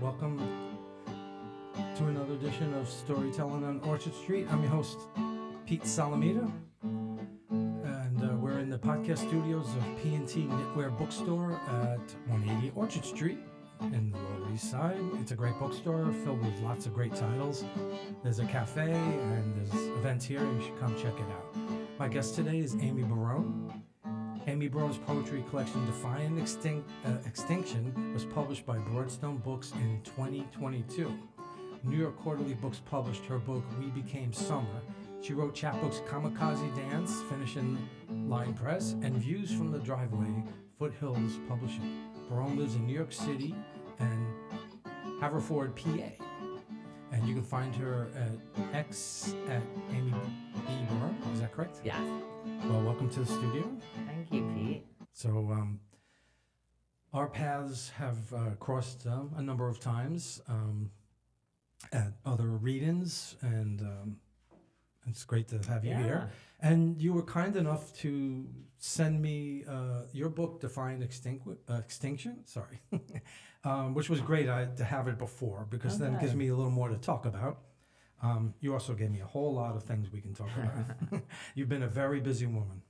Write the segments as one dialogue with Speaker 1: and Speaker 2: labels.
Speaker 1: Welcome to another edition of Storytelling on Orchard Street. I'm your host, Pete Salamita, and we're in the podcast studios of P&T Knitwear Bookstore at 180 Orchard Street in the Lower East Side. It's a great bookstore filled with lots of great titles. There's a cafe and there's events here. You should come check it out. My guest today is Amy Barone. Amy Barone's poetry collection, Defying Extinction, was published by Broadstone Books in 2022. New York Quarterly Books published her book, We Became Summer. She wrote chapbooks Kamikaze Dance, finishing Line Press, and Views from the Driveway, Foothills Publishing. Barone lives in New York City and Haverford, PA. And you can find her at X at Amy B. Barone. Is that correct?
Speaker 2: Yeah.
Speaker 1: Well, welcome to the studio.
Speaker 2: Thank you, Pete.
Speaker 1: So our paths have crossed a number of times at other readings, and it's great to have you here. And you were kind enough to send me your book, Defying Extinction, sorry, which was great to have it before, because then it gives me a little more to talk about. You also gave me a whole lot of things we can talk about. You've been a very busy woman.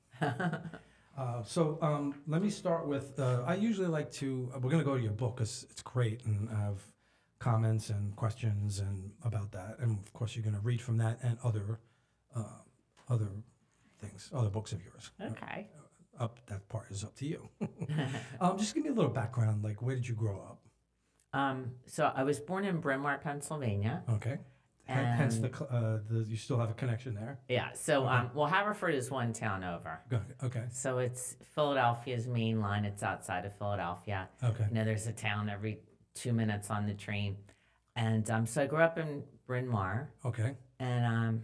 Speaker 1: So let me start with, I usually like to, we're going to go to your book because it's great, and I have comments and questions and about that. And of course, you're going to read from that and other things, other books of yours.
Speaker 2: Okay.
Speaker 1: That part is up to you. Just give me a little background, like where did you grow up?
Speaker 2: So I was born in Bryn Mawr, Pennsylvania.
Speaker 1: Okay. Hence you still have a connection there.
Speaker 2: Yeah. So well, Haverford is one town over.
Speaker 1: Okay.
Speaker 2: So it's Philadelphia's main line. It's outside of Philadelphia.
Speaker 1: Okay.
Speaker 2: You know, there's a town every 2 minutes on the train, and so I grew up in Bryn Mawr.
Speaker 1: Okay.
Speaker 2: And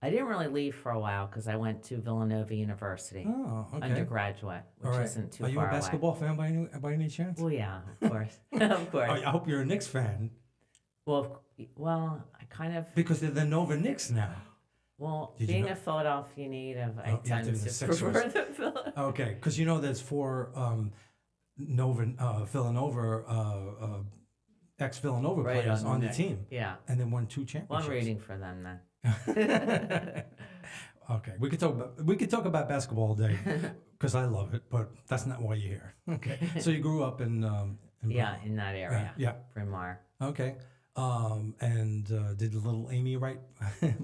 Speaker 2: I didn't really leave for a while because I went to Villanova University.
Speaker 1: Oh, okay.
Speaker 2: Undergraduate, which isn't too far away.
Speaker 1: Are you a basketball fan by any chance?
Speaker 2: Well, yeah, of course. Of course.
Speaker 1: I hope you're a Knicks fan.
Speaker 2: Well, I kind of...
Speaker 1: Because they're the Nova Knicks now.
Speaker 2: Well, being a Philadelphia native, I tend to prefer the Philadelphia.
Speaker 1: Okay, because you know there's four Villanova, ex-Villanova players on the team.
Speaker 2: Yeah.
Speaker 1: And then won 2 championships.
Speaker 2: Well, I'm rooting for them then.
Speaker 1: Okay, we could talk about basketball all day because I love it, but that's not why you're here. Okay, so you grew up in
Speaker 2: in that area.
Speaker 1: Yeah,
Speaker 2: Bryn Mawr.
Speaker 1: Okay, and did little Amy write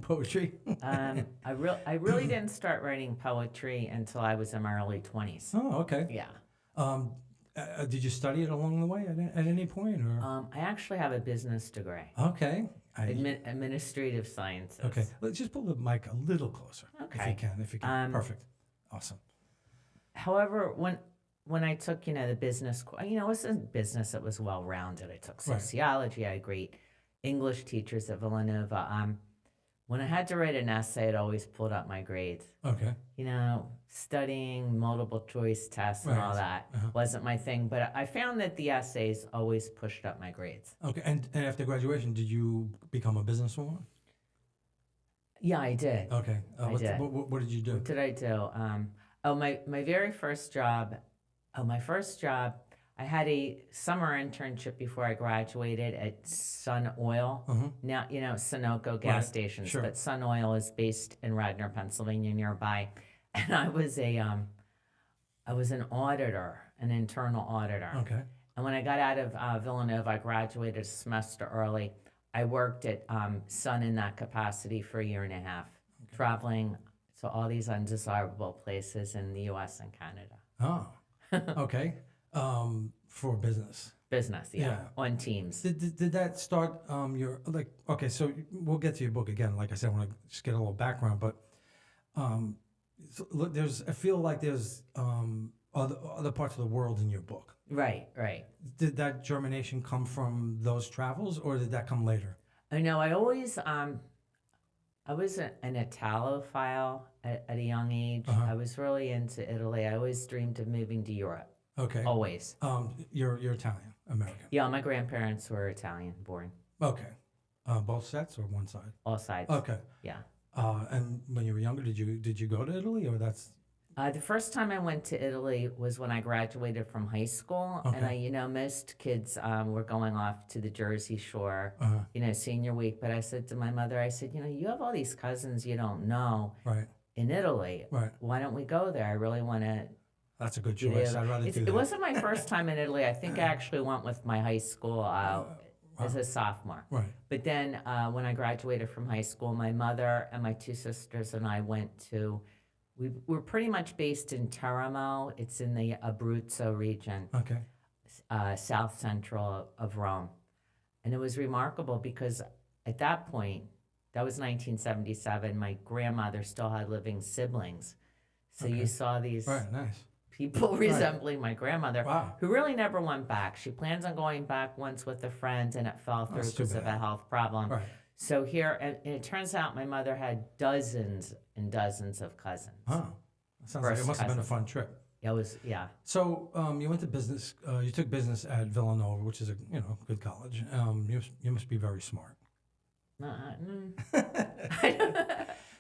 Speaker 1: poetry?
Speaker 2: I really didn't start writing poetry until I was in my early 20s.
Speaker 1: Oh, okay.
Speaker 2: Yeah.
Speaker 1: Did you study it along the way at any point, or?
Speaker 2: I actually have a business degree.
Speaker 1: Okay.
Speaker 2: Administrative sciences.
Speaker 1: Okay. Let's just pull the mic a little closer.
Speaker 2: Okay.
Speaker 1: If you can. Perfect. Awesome.
Speaker 2: However, when I took, the business, it wasn't business that was well-rounded. I took sociology. I had great English teachers at Villanova. When I had to write an essay, it always pulled up my grades.
Speaker 1: Okay.
Speaker 2: Studying multiple choice tests and all that wasn't my thing, but I found that the essays always pushed up my grades.
Speaker 1: Okay, and after graduation, did you become a businesswoman?
Speaker 2: Yeah, I did.
Speaker 1: Okay.
Speaker 2: I did.
Speaker 1: What did you do?
Speaker 2: What did I do? My very first job, I had a summer internship before I graduated at Sun Oil. Now, Sunoco gas stations, but Sun Oil is based in Radnor, Pennsylvania, nearby. And I was an auditor, an internal auditor.
Speaker 1: Okay.
Speaker 2: And when I got out of Villanova, I graduated a semester early. I worked at Sun in that capacity for a year and a half, traveling to all these undesirable places in the U.S. and Canada.
Speaker 1: Oh, okay. For business.
Speaker 2: Business, yeah. On teams.
Speaker 1: Did that start okay, so we'll get to your book again. Like I said, I want to just get a little background, but I feel like there's other parts of the world in your book.
Speaker 2: Right.
Speaker 1: Did that germination come from those travels, or did that come later?
Speaker 2: I know. I always, I was an Italophile at a young age. I was really into Italy. I always dreamed of moving to Europe.
Speaker 1: Okay.
Speaker 2: Always.
Speaker 1: You're Italian American.
Speaker 2: Yeah, my grandparents were Italian born.
Speaker 1: Okay. Both sets or one side?
Speaker 2: All sides.
Speaker 1: Okay.
Speaker 2: Yeah.
Speaker 1: And when you were younger, did you go to Italy, or that's
Speaker 2: The first time I went to Italy was when I graduated from high school, and
Speaker 1: Okay.
Speaker 2: most kids were going off to the Jersey Shore,
Speaker 1: Uh-huh.
Speaker 2: senior week. But I said to my mother, I said, you have all these cousins you don't know
Speaker 1: Right.
Speaker 2: in Italy.
Speaker 1: Right.
Speaker 2: Why don't we go there? I really want to.
Speaker 1: That's a good choice. I'd rather do that.
Speaker 2: It wasn't my first time in Italy. I think I actually went with my high school as a sophomore.
Speaker 1: Right.
Speaker 2: But then when I graduated from high school, my mother and my two sisters and I went to. We were pretty much based in Teramo. It's in the Abruzzo region,
Speaker 1: Okay.
Speaker 2: south central of Rome. And it was remarkable because at that point, that was 1977, my grandmother still had living siblings. So you saw these
Speaker 1: Right. Nice.
Speaker 2: people resembling my grandmother,
Speaker 1: Wow.
Speaker 2: who really never went back. She plans on going back once with a friend, and it fell through
Speaker 1: That's too
Speaker 2: because of a
Speaker 1: bad.
Speaker 2: health problem.
Speaker 1: Right.
Speaker 2: So here, and it turns out my mother had dozens and dozens of cousins.
Speaker 1: Huh. That sounds like it must have been a fun trip.
Speaker 2: It was, yeah.
Speaker 1: So you went to business. You took business at Villanova, which is a good college. You must be very smart.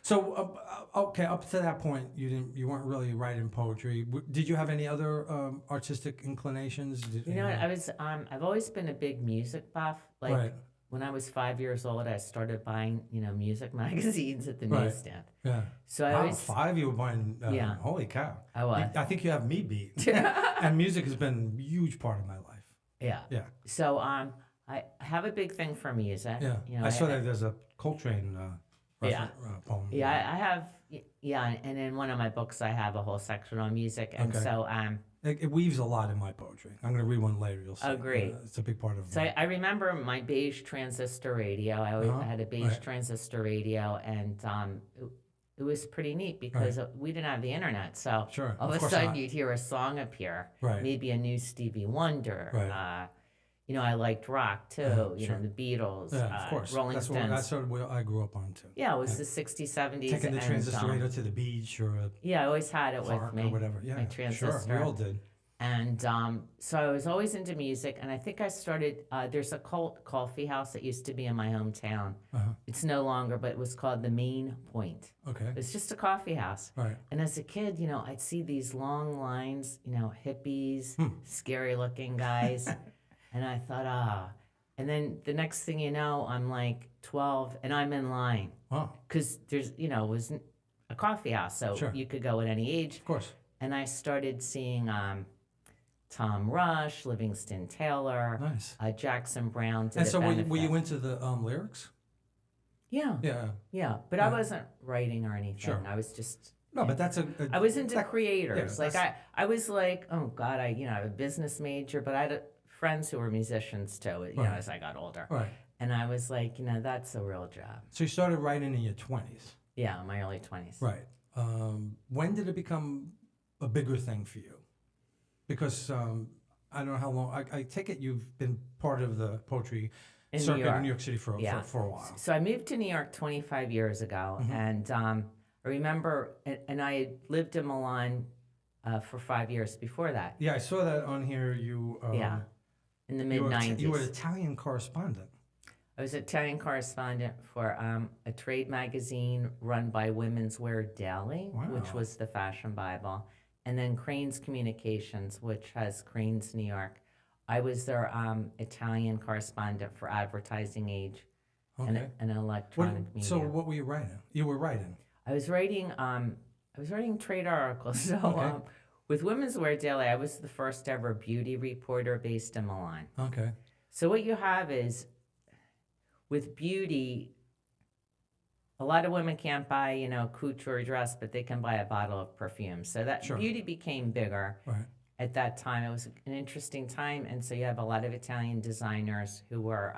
Speaker 1: So okay, up to that point, you weren't really writing poetry. Did you have any other artistic inclinations?
Speaker 2: What? I've always been a big music buff. Like
Speaker 1: Right.
Speaker 2: when I was 5 years old, I started buying music magazines at the
Speaker 1: Right.
Speaker 2: newsstand.
Speaker 1: Yeah.
Speaker 2: So I
Speaker 1: Wow,
Speaker 2: always
Speaker 1: 5 you were buying.
Speaker 2: Yeah.
Speaker 1: Holy cow!
Speaker 2: I was.
Speaker 1: I think you have me beat. And music has been a huge part of my life.
Speaker 2: Yeah.
Speaker 1: Yeah.
Speaker 2: So I have a big thing for music.
Speaker 1: Yeah. I saw that there's a Coltrane poem.
Speaker 2: Yeah, I have. Yeah, and in one of my books, I have a whole section on music, and
Speaker 1: Okay.
Speaker 2: so
Speaker 1: It weaves a lot in my poetry. I'm going to read one later. You'll see.
Speaker 2: Oh, great.
Speaker 1: It's a big part of.
Speaker 2: So I remember my beige transistor radio. I had a beige transistor radio, and it was pretty neat because we didn't have the internet. So
Speaker 1: Sure.
Speaker 2: all of a sudden you'd hear a song appear,
Speaker 1: Right.
Speaker 2: maybe a new Stevie Wonder.
Speaker 1: Right.
Speaker 2: I liked rock too.
Speaker 1: Sure.
Speaker 2: The Beatles,
Speaker 1: Yeah, of course.
Speaker 2: Rolling Stones.
Speaker 1: That's what I grew up on too.
Speaker 2: Yeah, it was the 60s, 70s.
Speaker 1: Taking the
Speaker 2: and,
Speaker 1: transistor radio to the beach or a
Speaker 2: yeah, I always had it
Speaker 1: park
Speaker 2: with me.
Speaker 1: or whatever. Yeah,
Speaker 2: my transistor.
Speaker 1: Sure, we all did.
Speaker 2: And so I was always into music, and I think I started. There's a cult coffee house that used to be in my hometown. It's no longer, but it was called the Main Point.
Speaker 1: Okay.
Speaker 2: It's just a coffee house.
Speaker 1: Right.
Speaker 2: And as a kid, I'd see these long lines, hippies, scary looking guys, and I thought, And then the next thing you know, I'm like 12, and I'm in line
Speaker 1: Wow.
Speaker 2: because there's, it was a coffee house, so
Speaker 1: Sure.
Speaker 2: you could go at any age.
Speaker 1: Of course.
Speaker 2: And I started seeing Tom Rush, Livingston Taylor,
Speaker 1: Nice.
Speaker 2: Jackson Brown. Did
Speaker 1: And
Speaker 2: a
Speaker 1: so were you
Speaker 2: benefit.
Speaker 1: into the lyrics?
Speaker 2: Yeah,
Speaker 1: Yeah.
Speaker 2: but I wasn't writing or anything.
Speaker 1: Sure.
Speaker 2: I was just.
Speaker 1: No, but that's
Speaker 2: I was into creators.
Speaker 1: yeah,
Speaker 2: Like I was like, oh God, I a business major, but I had friends who were musicians too.
Speaker 1: Right.
Speaker 2: As I got older,
Speaker 1: Right.
Speaker 2: and I was like, that's a real job.
Speaker 1: So you started writing in your 20s.
Speaker 2: Yeah, my early 20s.
Speaker 1: Right. When did it become a bigger thing for you? Because I don't know how long. I take it you've been part of the poetry circuit in New York City for a while.
Speaker 2: So I moved to New York 25 years ago, and I remember, and I had lived in Milan for 5 years before that.
Speaker 1: Yeah, I saw that on here. You
Speaker 2: in the mid 90s.
Speaker 1: You were an Italian correspondent.
Speaker 2: I was an Italian correspondent for a trade magazine run by Women's Wear Daily, which was the fashion Bible, and then Crane's Communications, which has Crane's New York. I was their Italian correspondent for Advertising Age and electronic media.
Speaker 1: So what were you writing? You were writing.
Speaker 2: I was writing trade articles. So with Women's Wear Daily, I was the first ever beauty reporter based in Milan.
Speaker 1: Okay.
Speaker 2: So what you have is, with beauty, a lot of women can't buy, couture dress, but they can buy a bottle of perfume. So that beauty became bigger.
Speaker 1: Right.
Speaker 2: At that time. It was an interesting time, and so you have a lot of Italian designers who were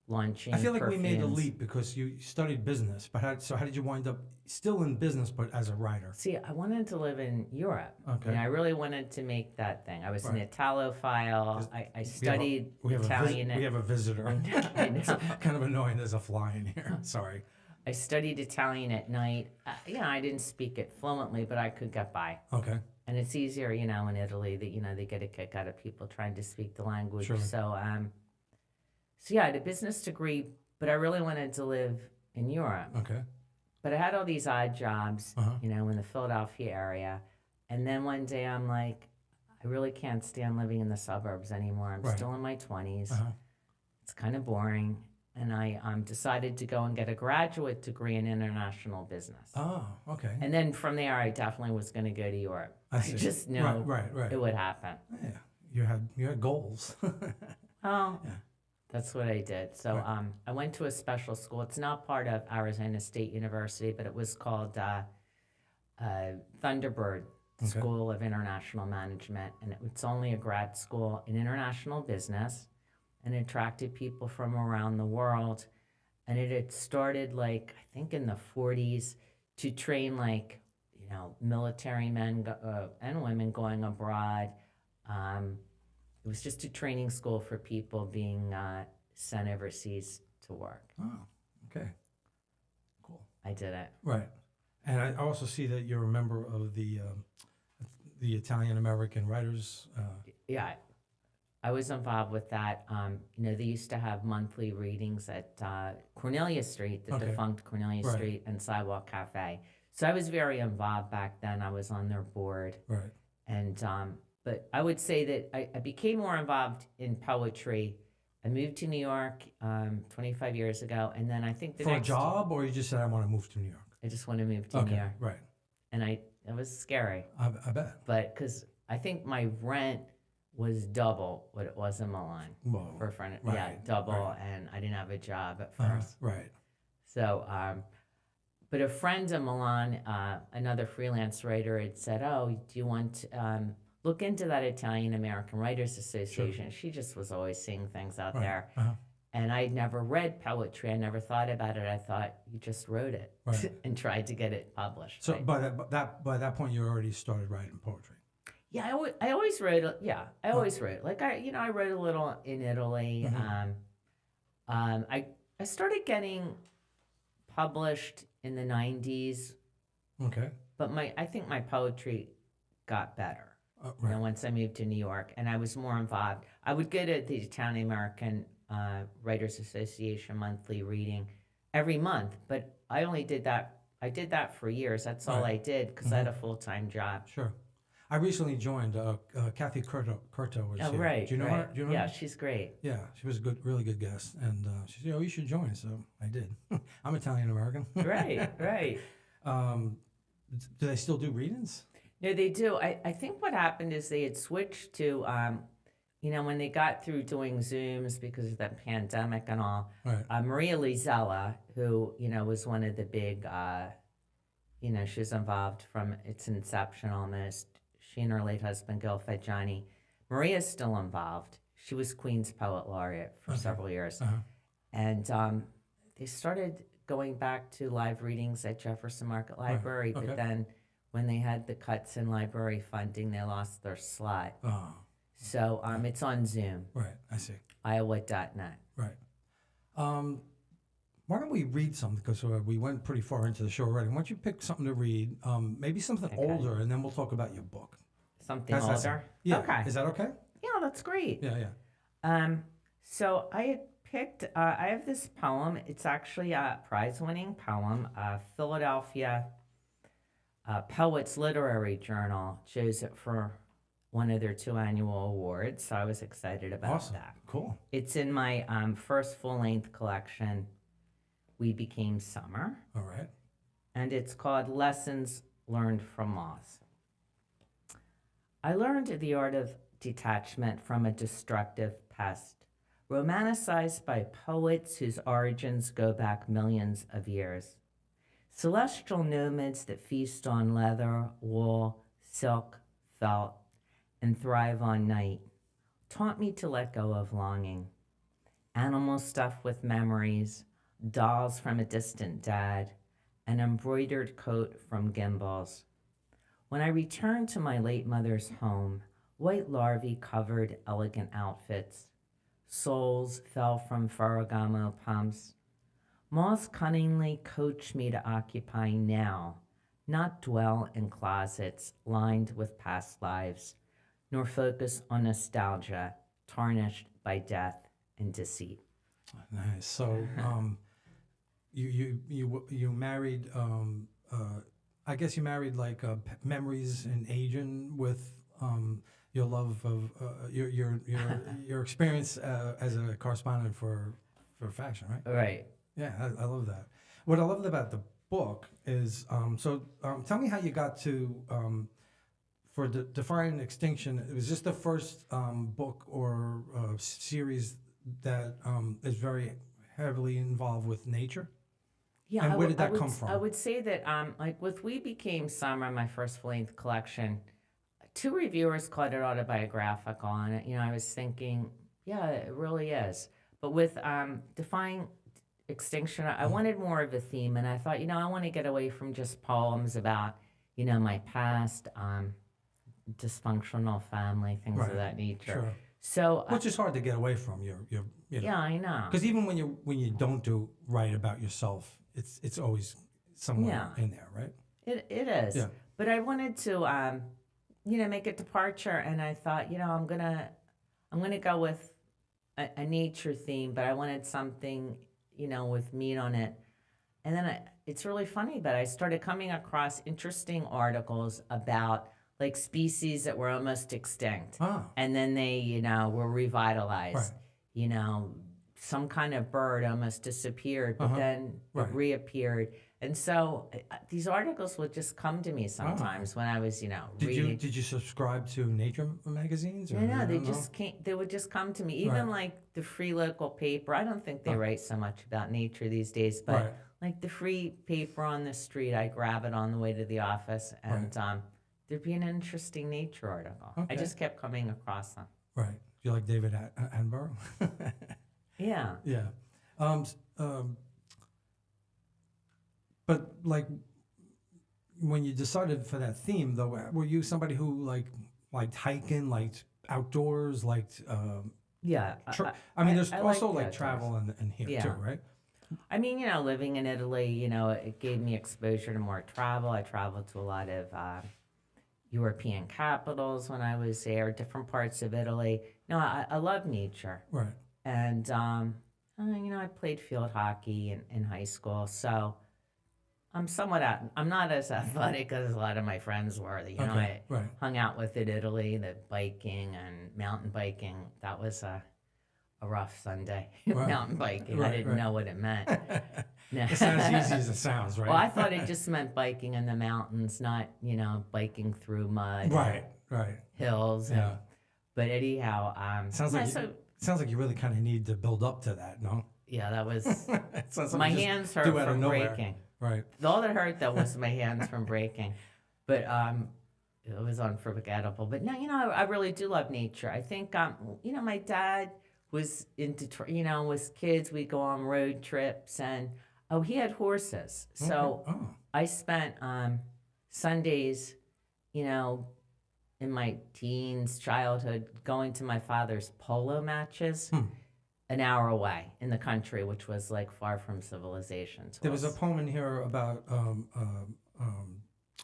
Speaker 2: launching.
Speaker 1: I feel like
Speaker 2: perfumes.
Speaker 1: we made a leap because you studied business, but how did you wind up still in business but as a writer?
Speaker 2: See, I wanted to live in Europe.
Speaker 1: Okay.
Speaker 2: I really wanted to make that thing. I was an Italophile. I studied Italian.
Speaker 1: We have a visitor.
Speaker 2: I know.
Speaker 1: It's kind of annoying. There's a fly in here. Sorry.
Speaker 2: I studied Italian at night. I didn't speak it fluently, but I could get by.
Speaker 1: Okay.
Speaker 2: And it's easier, in Italy that, they get a kick out of people trying to speak the language.
Speaker 1: Sure.
Speaker 2: So yeah, I had a business degree, but I really wanted to live in Europe.
Speaker 1: Okay.
Speaker 2: but I had all these odd jobs, you know, in the Philadelphia area. And then one day I'm like, I really can't stand living in the suburbs anymore. I'm
Speaker 1: Right.
Speaker 2: still in my 20s. It's kind of boring. And I decided to go and get a graduate degree in international business.
Speaker 1: Oh, okay.
Speaker 2: And then from there, I definitely was going to go to Europe.
Speaker 1: I see.
Speaker 2: just knew
Speaker 1: right.
Speaker 2: it would happen.
Speaker 1: Yeah, you had goals.
Speaker 2: Oh,
Speaker 1: Yeah.
Speaker 2: that's what I did. So
Speaker 1: Right.
Speaker 2: I went to a special school. It's not part of Arizona State University, but it was called Thunderbird
Speaker 1: Okay.
Speaker 2: School of International Management. And it's only a grad school in international business, and it attracted people from around the world. And it had started, like, I think in the 40s to train, like, you know, military men and women going abroad. It was just a training school for people being sent overseas to work.
Speaker 1: Oh, okay. Cool.
Speaker 2: I did it.
Speaker 1: Right. And I also see that you're a member of the Italian American Writers.
Speaker 2: Yeah, I was involved with that. You know, they used to have monthly readings at Cornelia Street, the defunct Cornelia
Speaker 1: Right.
Speaker 2: Street, and Sidewalk Cafe. So I was very involved back then. I was on their board.
Speaker 1: Right.
Speaker 2: And but I would say that I became more involved in poetry. I moved to New York 25 years ago, and then I think
Speaker 1: For a job, or you just said I want to move to New York?
Speaker 2: I just want to move to New York.
Speaker 1: Right.
Speaker 2: And it was scary.
Speaker 1: I bet.
Speaker 2: But because I think my rent was double what it was in Milan.
Speaker 1: Whoa.
Speaker 2: For a friend.
Speaker 1: Right,
Speaker 2: Yeah, double.
Speaker 1: right.
Speaker 2: And I didn't have a job at first.
Speaker 1: Right.
Speaker 2: So, but a friend in Milan, another freelance writer, had said, "Oh, do you want to look into that Italian American Writers Association?" She just was always seeing things out there. And I'd never read poetry. I never thought about it. I thought you just wrote it and tried to get it published.
Speaker 1: So by that point, you already started writing poetry.
Speaker 2: Yeah, I always wrote. Yeah, I always wrote. Like I wrote a little in Italy. I started getting published in the 90s.
Speaker 1: Okay.
Speaker 2: But I think my poetry got better. You know, once I moved to New York, and I was more involved. I would go to the Italian American Writers Association monthly reading every month, but I only did that. I did that for years. That's all I did because I had a full-time job.
Speaker 1: Sure. I recently joined. Kathy Curto was here.
Speaker 2: Right.
Speaker 1: Do you know her? Do you know
Speaker 2: yeah,
Speaker 1: her?
Speaker 2: she's great.
Speaker 1: Yeah, she was a really good guest, and she said, "Oh, you should join." So I did. I'm Italian American.
Speaker 2: Right.
Speaker 1: Do they still do readings?
Speaker 2: No, they do. I think what happened is they had switched to, you know, when they got through doing Zooms because of the pandemic and all, Maria Lizella, who, you know, was one of the big, you know, she was involved from its inception almost. She and her late husband, Gil Faggiani. Maria's still involved. She was Queen's Poet Laureate for several years. And they started going back to live readings at Jefferson Market Library, but then when they had the cuts in library funding, they lost their slot. So it's on Zoom.
Speaker 1: Right, I see.
Speaker 2: Iowa.net.
Speaker 1: Right. Why don't we read something? Because we went pretty far into the show already. Why don't you pick something to read? Maybe something older, and then we'll talk about your book.
Speaker 2: Something older?
Speaker 1: Yeah.
Speaker 2: Okay.
Speaker 1: Is that okay?
Speaker 2: Yeah, that's great.
Speaker 1: Yeah.
Speaker 2: So I had picked, I have this poem. It's actually a prize-winning poem. Philadelphia Poets Literary Journal chose it for one of their 2 annual awards, so I was excited about that.
Speaker 1: Cool.
Speaker 2: It's in my first full-length collection, We Became Summer.
Speaker 1: All right.
Speaker 2: And it's called Lessons Learned from Moths. I learned the art of detachment from a destructive pest, romanticized by poets whose origins go back millions of years. Celestial nomads that feast on leather, wool, silk, felt, and thrive on night taught me to let go of longing. Animal stuff with memories, dolls from a distant dad, an embroidered coat from Gimbals. When I returned to my late mother's home, white larvae covered elegant outfits. Souls fell from Ferragamo pumps. Moths cunningly coach me to occupy now, not dwell in closets lined with past lives, nor focus on nostalgia tarnished by death and deceit.
Speaker 1: Nice. So you married. I guess you married like memories and aging with your love of your experience as a correspondent for fashion, right?
Speaker 2: Right.
Speaker 1: Yeah, I love that. What I loved about the book is tell me how you got to for Defying Extinction. Was this the first book or series that is very heavily involved with nature?
Speaker 2: Yeah,
Speaker 1: And where did that come from?
Speaker 2: I would say that, like with We Became Summer, my first full-length collection, two reviewers called it autobiographical, and I was thinking, yeah, it really is. But with Defying Extinction, I wanted more of a theme, and I thought, I want to get away from just poems about, my past, dysfunctional family, things of
Speaker 1: Right.
Speaker 2: that nature.
Speaker 1: Sure.
Speaker 2: So,
Speaker 1: Which is hard to get away from.
Speaker 2: yeah, I know.
Speaker 1: Because even when you don't do write about yourself, it's always somewhere in there, right?
Speaker 2: It is.
Speaker 1: Yeah.
Speaker 2: But I wanted to, make a departure, and I thought, I'm gonna go with a nature theme, but I wanted something, with meat on it. And then it's really funny, but I started coming across interesting articles about like species that were almost extinct, and then they, were revitalized.
Speaker 1: Right.
Speaker 2: Some kind of bird almost disappeared, but then
Speaker 1: Right.
Speaker 2: it reappeared. And so these articles would just come to me sometimes when I was, reading.
Speaker 1: Did you subscribe to nature magazines? Or
Speaker 2: No, they just came. They would just come to me. Even like the free local paper. I don't think they write so much about nature these days, but like the free paper on the street, I grab it on the way to the office, and there'd be an interesting nature article.
Speaker 1: Okay.
Speaker 2: I just kept coming across them.
Speaker 1: Right. Do you like David Attenborough?
Speaker 2: Yeah.
Speaker 1: Yeah. But like when you decided for that theme, though, were you somebody who liked hiking, liked outdoors, liked?
Speaker 2: Yeah.
Speaker 1: I mean, there's
Speaker 2: I
Speaker 1: also
Speaker 2: like
Speaker 1: like travel in here too, right?
Speaker 2: I mean, living in Italy, it gave me exposure to more travel. I traveled to a lot of European capitals when I was there, different parts of Italy. No, I love nature.
Speaker 1: Right.
Speaker 2: And, I played field hockey in high school, so I'm somewhat out. I'm not as athletic as a lot of my friends were. I hung out with in Italy, the biking and mountain biking. That was a rough Sunday, mountain biking. I didn't know what it meant.
Speaker 1: It sounds easy as it sounds, right?
Speaker 2: Well, I thought it just meant biking in the mountains, not, biking through mud.
Speaker 1: Right.
Speaker 2: Hills.
Speaker 1: Yeah.
Speaker 2: But anyhow,
Speaker 1: sounds like you really kind of need to build up to that, no?
Speaker 2: Yeah, that was.
Speaker 1: Like
Speaker 2: my hands hurt from breaking.
Speaker 1: Right.
Speaker 2: All that hurt though was my hands from breaking, but it was unforgettable. But no, I really do love nature. I think my dad was into with kids we go on road trips, and he had horses, so I spent Sundays, in my teens, childhood, going to my father's polo matches. An hour away in the country, which was like far from civilization.
Speaker 1: There was a poem in here about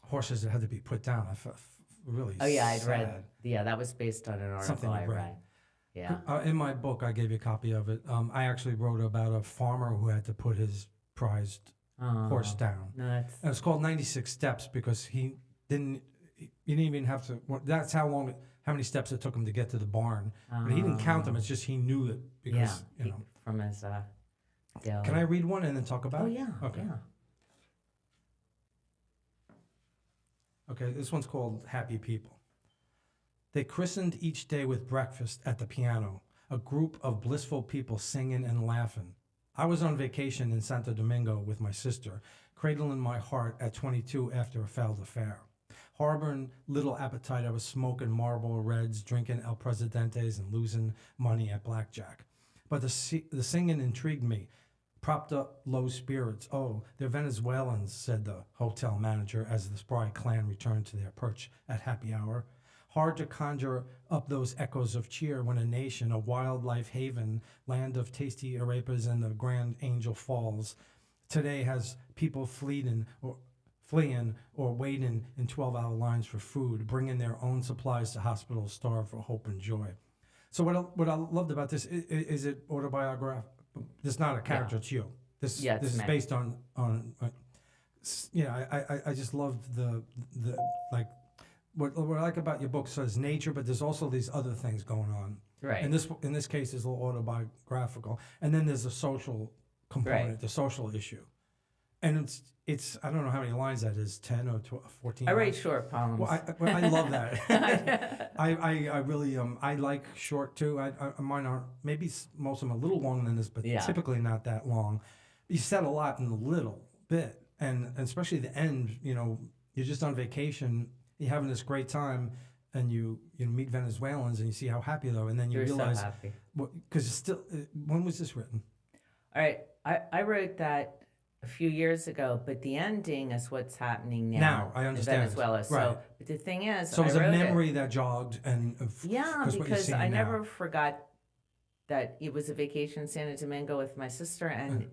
Speaker 1: horses that had to be put down. I felt really
Speaker 2: I'd
Speaker 1: sad.
Speaker 2: read. Yeah, that was based on an article I read. Yeah.
Speaker 1: In my book, I gave you a copy of it. I actually wrote about a farmer who had to put his prized horse down.
Speaker 2: No,
Speaker 1: And it was called 96 Steps because he didn't even have to. That's how many steps it took him to get to the barn. But he didn't count them. It's just he knew it because
Speaker 2: from his daily.
Speaker 1: Can I read one and then talk about it?
Speaker 2: Oh yeah.
Speaker 1: Okay.
Speaker 2: Yeah.
Speaker 1: Okay, this one's called Happy People. They christened each day with breakfast at the piano, a group of blissful people singing and laughing. I was on vacation in Santo Domingo with my sister, cradling my heart at 22 after a failed affair. Harboring little appetite, I was smoking Marlboro Reds, drinking El Presidentes, and losing money at blackjack. But the singing intrigued me. Propped up low spirits. Oh, they're Venezuelans, said the hotel manager as the spry clan returned to their perch at happy hour. Hard to conjure up those echoes of cheer when a nation, a wildlife haven, land of tasty arepas and the Grand Angel Falls, today has people fleeing or waiting in 12-hour lines for food, bringing their own supplies to hospitals starved for hope and joy. So what I loved about this is it autobiographical. It's not a character, it's you. This
Speaker 2: Yeah, it's
Speaker 1: this is
Speaker 2: May.
Speaker 1: based on I just love the like what I like about your book. So there's nature, but there's also these other things going on.
Speaker 2: Right.
Speaker 1: In this case, is a little autobiographical, and then there's a social component,
Speaker 2: Right.
Speaker 1: the social issue, and it's I don't know how many lines that is, 10 or 12, 14.
Speaker 2: I write
Speaker 1: lines?
Speaker 2: short poems.
Speaker 1: Well, I love that. I really I like short too. Mine are maybe most of them a little longer than this, but
Speaker 2: Yeah.
Speaker 1: typically not that long. You said a lot in a little bit, and especially the end. You know, you're just on vacation, you're having this great time, and you meet Venezuelans and you see how happy they are, and then you
Speaker 2: You're
Speaker 1: realize
Speaker 2: so happy.
Speaker 1: because it's still. When was this written?
Speaker 2: All right. I wrote that a few years ago, but the ending is what's happening now.
Speaker 1: Now, I understand.
Speaker 2: In Venezuela.
Speaker 1: Right.
Speaker 2: So, but the thing is,
Speaker 1: So it was
Speaker 2: I
Speaker 1: a
Speaker 2: wrote
Speaker 1: memory that jogged, and
Speaker 2: Yeah,
Speaker 1: what you're
Speaker 2: because
Speaker 1: seeing
Speaker 2: I
Speaker 1: now.
Speaker 2: never forgot that it was a vacation in Santo Domingo with my sister, and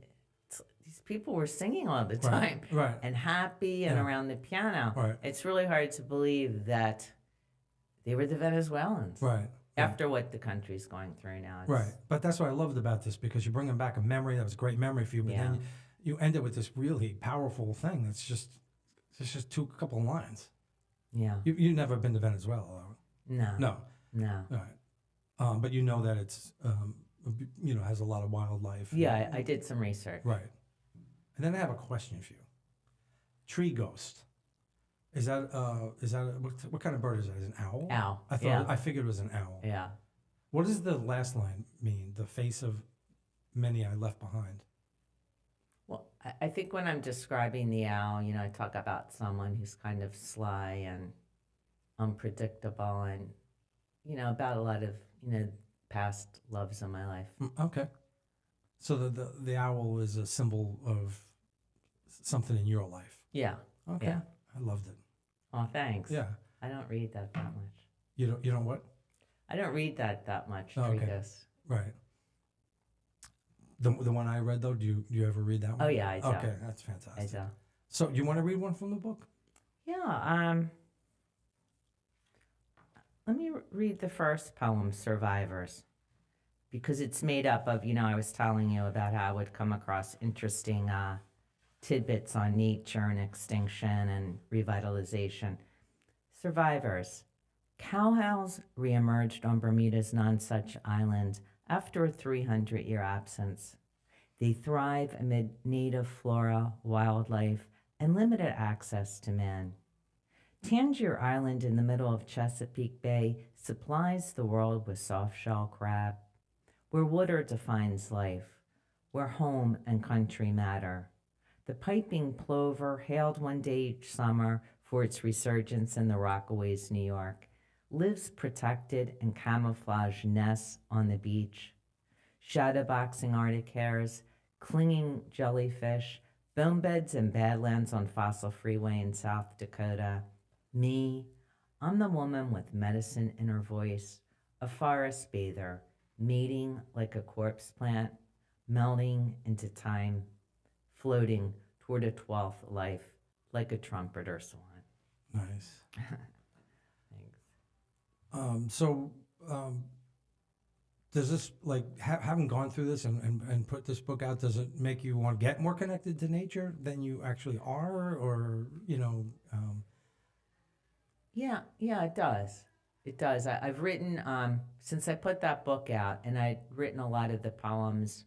Speaker 2: these people were singing all the time,
Speaker 1: Right.
Speaker 2: and happy and
Speaker 1: Yeah.
Speaker 2: around the piano.
Speaker 1: Right.
Speaker 2: It's really hard to believe that they were the Venezuelans.
Speaker 1: Right.
Speaker 2: After what the country's going through now.
Speaker 1: Right, but that's what I loved about this, because you're bringing back a memory that was a great memory for you, but then you end it with this really powerful thing that's just couple of lines.
Speaker 2: Yeah.
Speaker 1: You've never been to Venezuela, though?
Speaker 2: No.
Speaker 1: All right, but you know that it's has a lot of wildlife.
Speaker 2: Yeah, I did some research.
Speaker 1: Right, and then I have a question for you. Tree ghost. Is that what kind of bird is that? Is it an owl?
Speaker 2: Owl.
Speaker 1: I figured it was an owl.
Speaker 2: Yeah.
Speaker 1: What does the last line mean? The face of many I left behind.
Speaker 2: Well, I think when I'm describing the owl, I talk about someone who's kind of sly and unpredictable, and about a lot of past loves in my life.
Speaker 1: Okay, so the owl is a symbol of something in your life.
Speaker 2: Yeah.
Speaker 1: Okay,
Speaker 2: Yeah.
Speaker 1: I loved it.
Speaker 2: Oh, thanks.
Speaker 1: Yeah.
Speaker 2: I don't read that much.
Speaker 1: You don't what?
Speaker 2: I don't read that much.
Speaker 1: Oh, okay.
Speaker 2: Treatise.
Speaker 1: Right. The one I read though, do you ever read that one?
Speaker 2: Oh yeah, I do.
Speaker 1: Okay, that's fantastic.
Speaker 2: I do.
Speaker 1: So you want to read one from the book?
Speaker 2: Yeah. Let me read the first poem, Survivors, because it's made up of, I was telling you about how I would come across interesting tidbits on nature and extinction and revitalization. Survivors. Cowhells reemerged on Bermuda's Nonsuch Island after a 300-year absence. They thrive amid native flora, wildlife, and limited access to man. Tangier Island in the middle of Chesapeake Bay supplies the world with soft-shell crab, where water defines life, where home and country matter. The piping plover, hailed one day each summer for its resurgence in the Rockaways, New York, lives protected in camouflage nests on the beach. Shadowboxing Arctic hares, clinging jellyfish, bone beds and badlands on Fossil Freeway in South Dakota. Me, I'm the woman with medicine in her voice, a forest bather, mating like a corpse plant, melting into time, floating toward a 12th life like a trumpeter swan.
Speaker 1: Nice.
Speaker 2: Thanks.
Speaker 1: So does this, like, having gone through this and put this book out, does it make you want to get more connected to nature than you actually are, or
Speaker 2: Yeah, it does. It does. I've written, since I put that book out, and I'd written a lot of the poems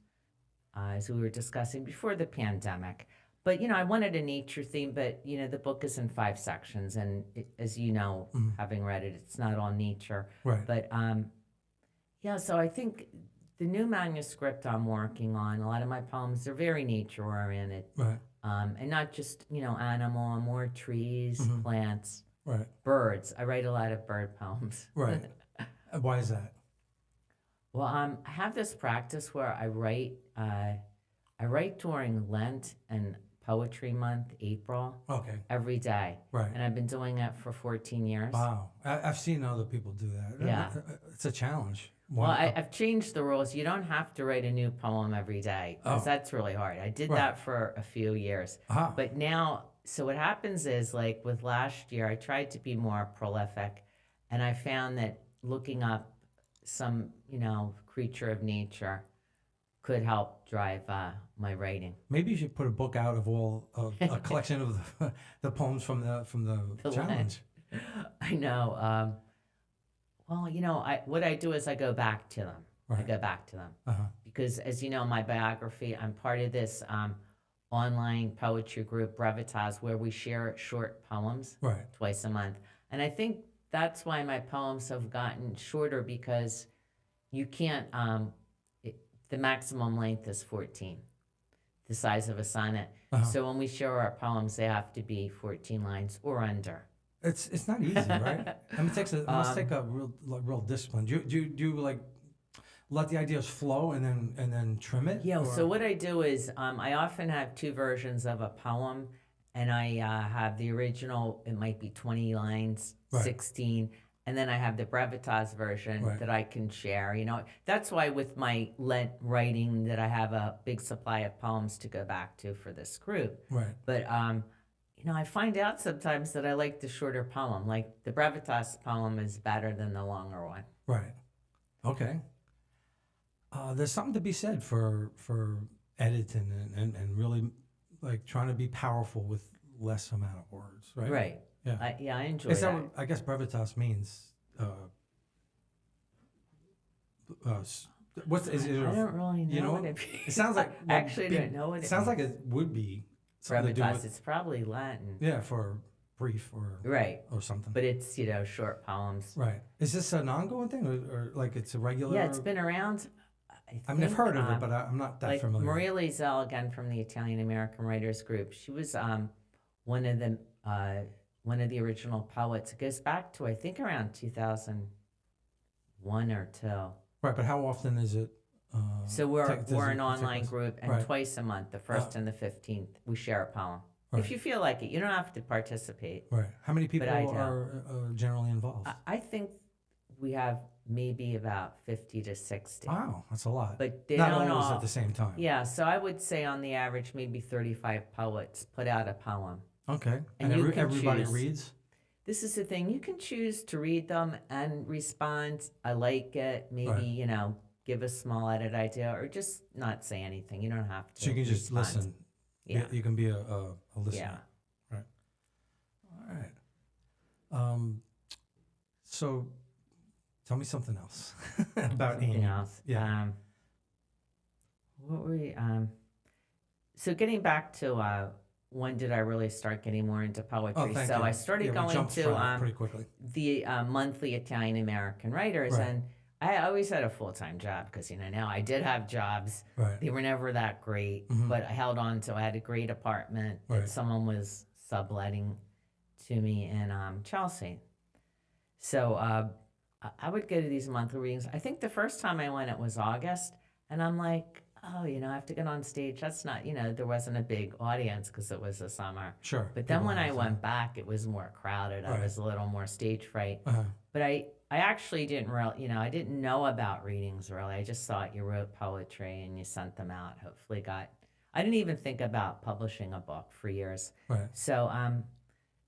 Speaker 2: as we were discussing before the pandemic. But, I wanted a nature theme, but, the book is in 5 sections. And as you know, having read it, it's not all nature.
Speaker 1: Right.
Speaker 2: But, so I think the new manuscript I'm working on, a lot of my poems, they're very nature-oriented.
Speaker 1: Right.
Speaker 2: And not just, animal, more trees, plants.
Speaker 1: Right.
Speaker 2: Birds. I write a lot of bird poems.
Speaker 1: Right. Why is that?
Speaker 2: Well, I have this practice where I write during Lent and Poetry Month, April.
Speaker 1: Okay.
Speaker 2: Every day.
Speaker 1: Right.
Speaker 2: And I've been doing it for 14 years.
Speaker 1: Wow. I've seen other people do that.
Speaker 2: Yeah.
Speaker 1: It's a challenge.
Speaker 2: Well, I've changed the rules. You don't have to write a new poem every day, because that's really hard. I did that for a few years.
Speaker 1: Uh-huh.
Speaker 2: But now, so what happens is, like with last year, I tried to be more prolific, and I found that looking up some, creature of nature, could help drive my writing.
Speaker 1: Maybe you should put a book out of all a collection of the poems from the challenge.
Speaker 2: I know. Well, what I do is I go back to them.
Speaker 1: Right.
Speaker 2: I go back to them
Speaker 1: Uh-huh.
Speaker 2: because, as you know, my biography, I'm part of this online poetry group, Brevitas, where we share short poems
Speaker 1: Right.
Speaker 2: twice a month. And I think that's why my poems have gotten shorter, because you can't, the maximum length is 14, the size of a sonnet.
Speaker 1: Uh-huh.
Speaker 2: So when we share our poems, they have to be 14 lines or under.
Speaker 1: It's not easy, right? I mean, it must take a real discipline. Do you like let the ideas flow and then trim it?
Speaker 2: Yeah.
Speaker 1: Or?
Speaker 2: So what I do is I often have two versions of a poem, and I have the original. It might be 20 lines,
Speaker 1: Right.
Speaker 2: 16, and then I have the Brevitas version
Speaker 1: Right.
Speaker 2: that I can share. That's why with my Lent writing that I have a big supply of poems to go back to for this group.
Speaker 1: Right.
Speaker 2: But I find out sometimes that I like the shorter poem. Like the Brevitas poem is better than the longer one.
Speaker 1: Right. Okay. There's something to be said for editing and really like trying to be powerful with less amount of words, right?
Speaker 2: Right.
Speaker 1: Yeah.
Speaker 2: I enjoy
Speaker 1: Is
Speaker 2: that.
Speaker 1: that what, I guess brevitas means? What is it?
Speaker 2: I don't really know.
Speaker 1: You know,
Speaker 2: what it means.
Speaker 1: it sounds like
Speaker 2: I actually don't know what it
Speaker 1: It sounds
Speaker 2: means.
Speaker 1: like it would be something to do
Speaker 2: Brevitas.
Speaker 1: with,
Speaker 2: It's probably Latin.
Speaker 1: yeah, for brief
Speaker 2: Right.
Speaker 1: or something.
Speaker 2: But it's, short poems.
Speaker 1: Right. Is this an ongoing thing or like it's a regular?
Speaker 2: Yeah, it's been around.
Speaker 1: I mean, I've heard of it, but I'm not that
Speaker 2: like
Speaker 1: familiar.
Speaker 2: Maria Lazelle, again from the Italian American Writers Group. She was one of the original poets. It goes back to I think around 2001 or 2.
Speaker 1: Right, but how often is it?
Speaker 2: So we're an online group, and
Speaker 1: Right.
Speaker 2: twice a month, the 1st and the 15th, we share a poem.
Speaker 1: Right.
Speaker 2: If you feel like it, you don't have to participate.
Speaker 1: Right. How many people
Speaker 2: I do.
Speaker 1: are generally involved?
Speaker 2: I think we have maybe about 50 to 60.
Speaker 1: Wow, that's a lot.
Speaker 2: But they
Speaker 1: not
Speaker 2: don't
Speaker 1: always
Speaker 2: all
Speaker 1: at the same time.
Speaker 2: Yeah, so I would say on the average, maybe 35 poets put out a poem.
Speaker 1: Okay.
Speaker 2: And
Speaker 1: And
Speaker 2: you can
Speaker 1: everybody
Speaker 2: choose.
Speaker 1: reads?
Speaker 2: This is the thing. You can choose to read them and respond, I like it, maybe,
Speaker 1: Right.
Speaker 2: Give a small edit idea, or just not say anything. You don't have to.
Speaker 1: So you can just
Speaker 2: respond.
Speaker 1: listen.
Speaker 2: Yeah.
Speaker 1: You can be a listener.
Speaker 2: Yeah.
Speaker 1: Right. All right. So tell me something else about
Speaker 2: Something
Speaker 1: Amy.
Speaker 2: else.
Speaker 1: Yeah.
Speaker 2: What were we, so getting back to when did I really start getting more into poetry?
Speaker 1: Oh, thank
Speaker 2: so
Speaker 1: you.
Speaker 2: I started
Speaker 1: we
Speaker 2: going
Speaker 1: jumped
Speaker 2: to
Speaker 1: from it pretty quickly.
Speaker 2: the monthly Italian American Writers,
Speaker 1: Right.
Speaker 2: and I always had a full-time job because now I did have jobs.
Speaker 1: Right.
Speaker 2: They were never that great, but I held on to. I had a great apartment
Speaker 1: Right.
Speaker 2: that someone was subletting to me in Chelsea. So I would go to these monthly readings. I think the first time I went, it was August, and I'm like, oh, I have to get on stage. That's not, there wasn't a big audience because it was the summer.
Speaker 1: Sure.
Speaker 2: But then
Speaker 1: People
Speaker 2: when I
Speaker 1: understand.
Speaker 2: went back, it was more crowded. I
Speaker 1: Right.
Speaker 2: was a little more stage fright.
Speaker 1: Uh-huh.
Speaker 2: But I actually didn't really, I didn't know about readings really. I just thought you wrote poetry and you sent them out. Hopefully I didn't even think about publishing a book for years.
Speaker 1: Right.
Speaker 2: So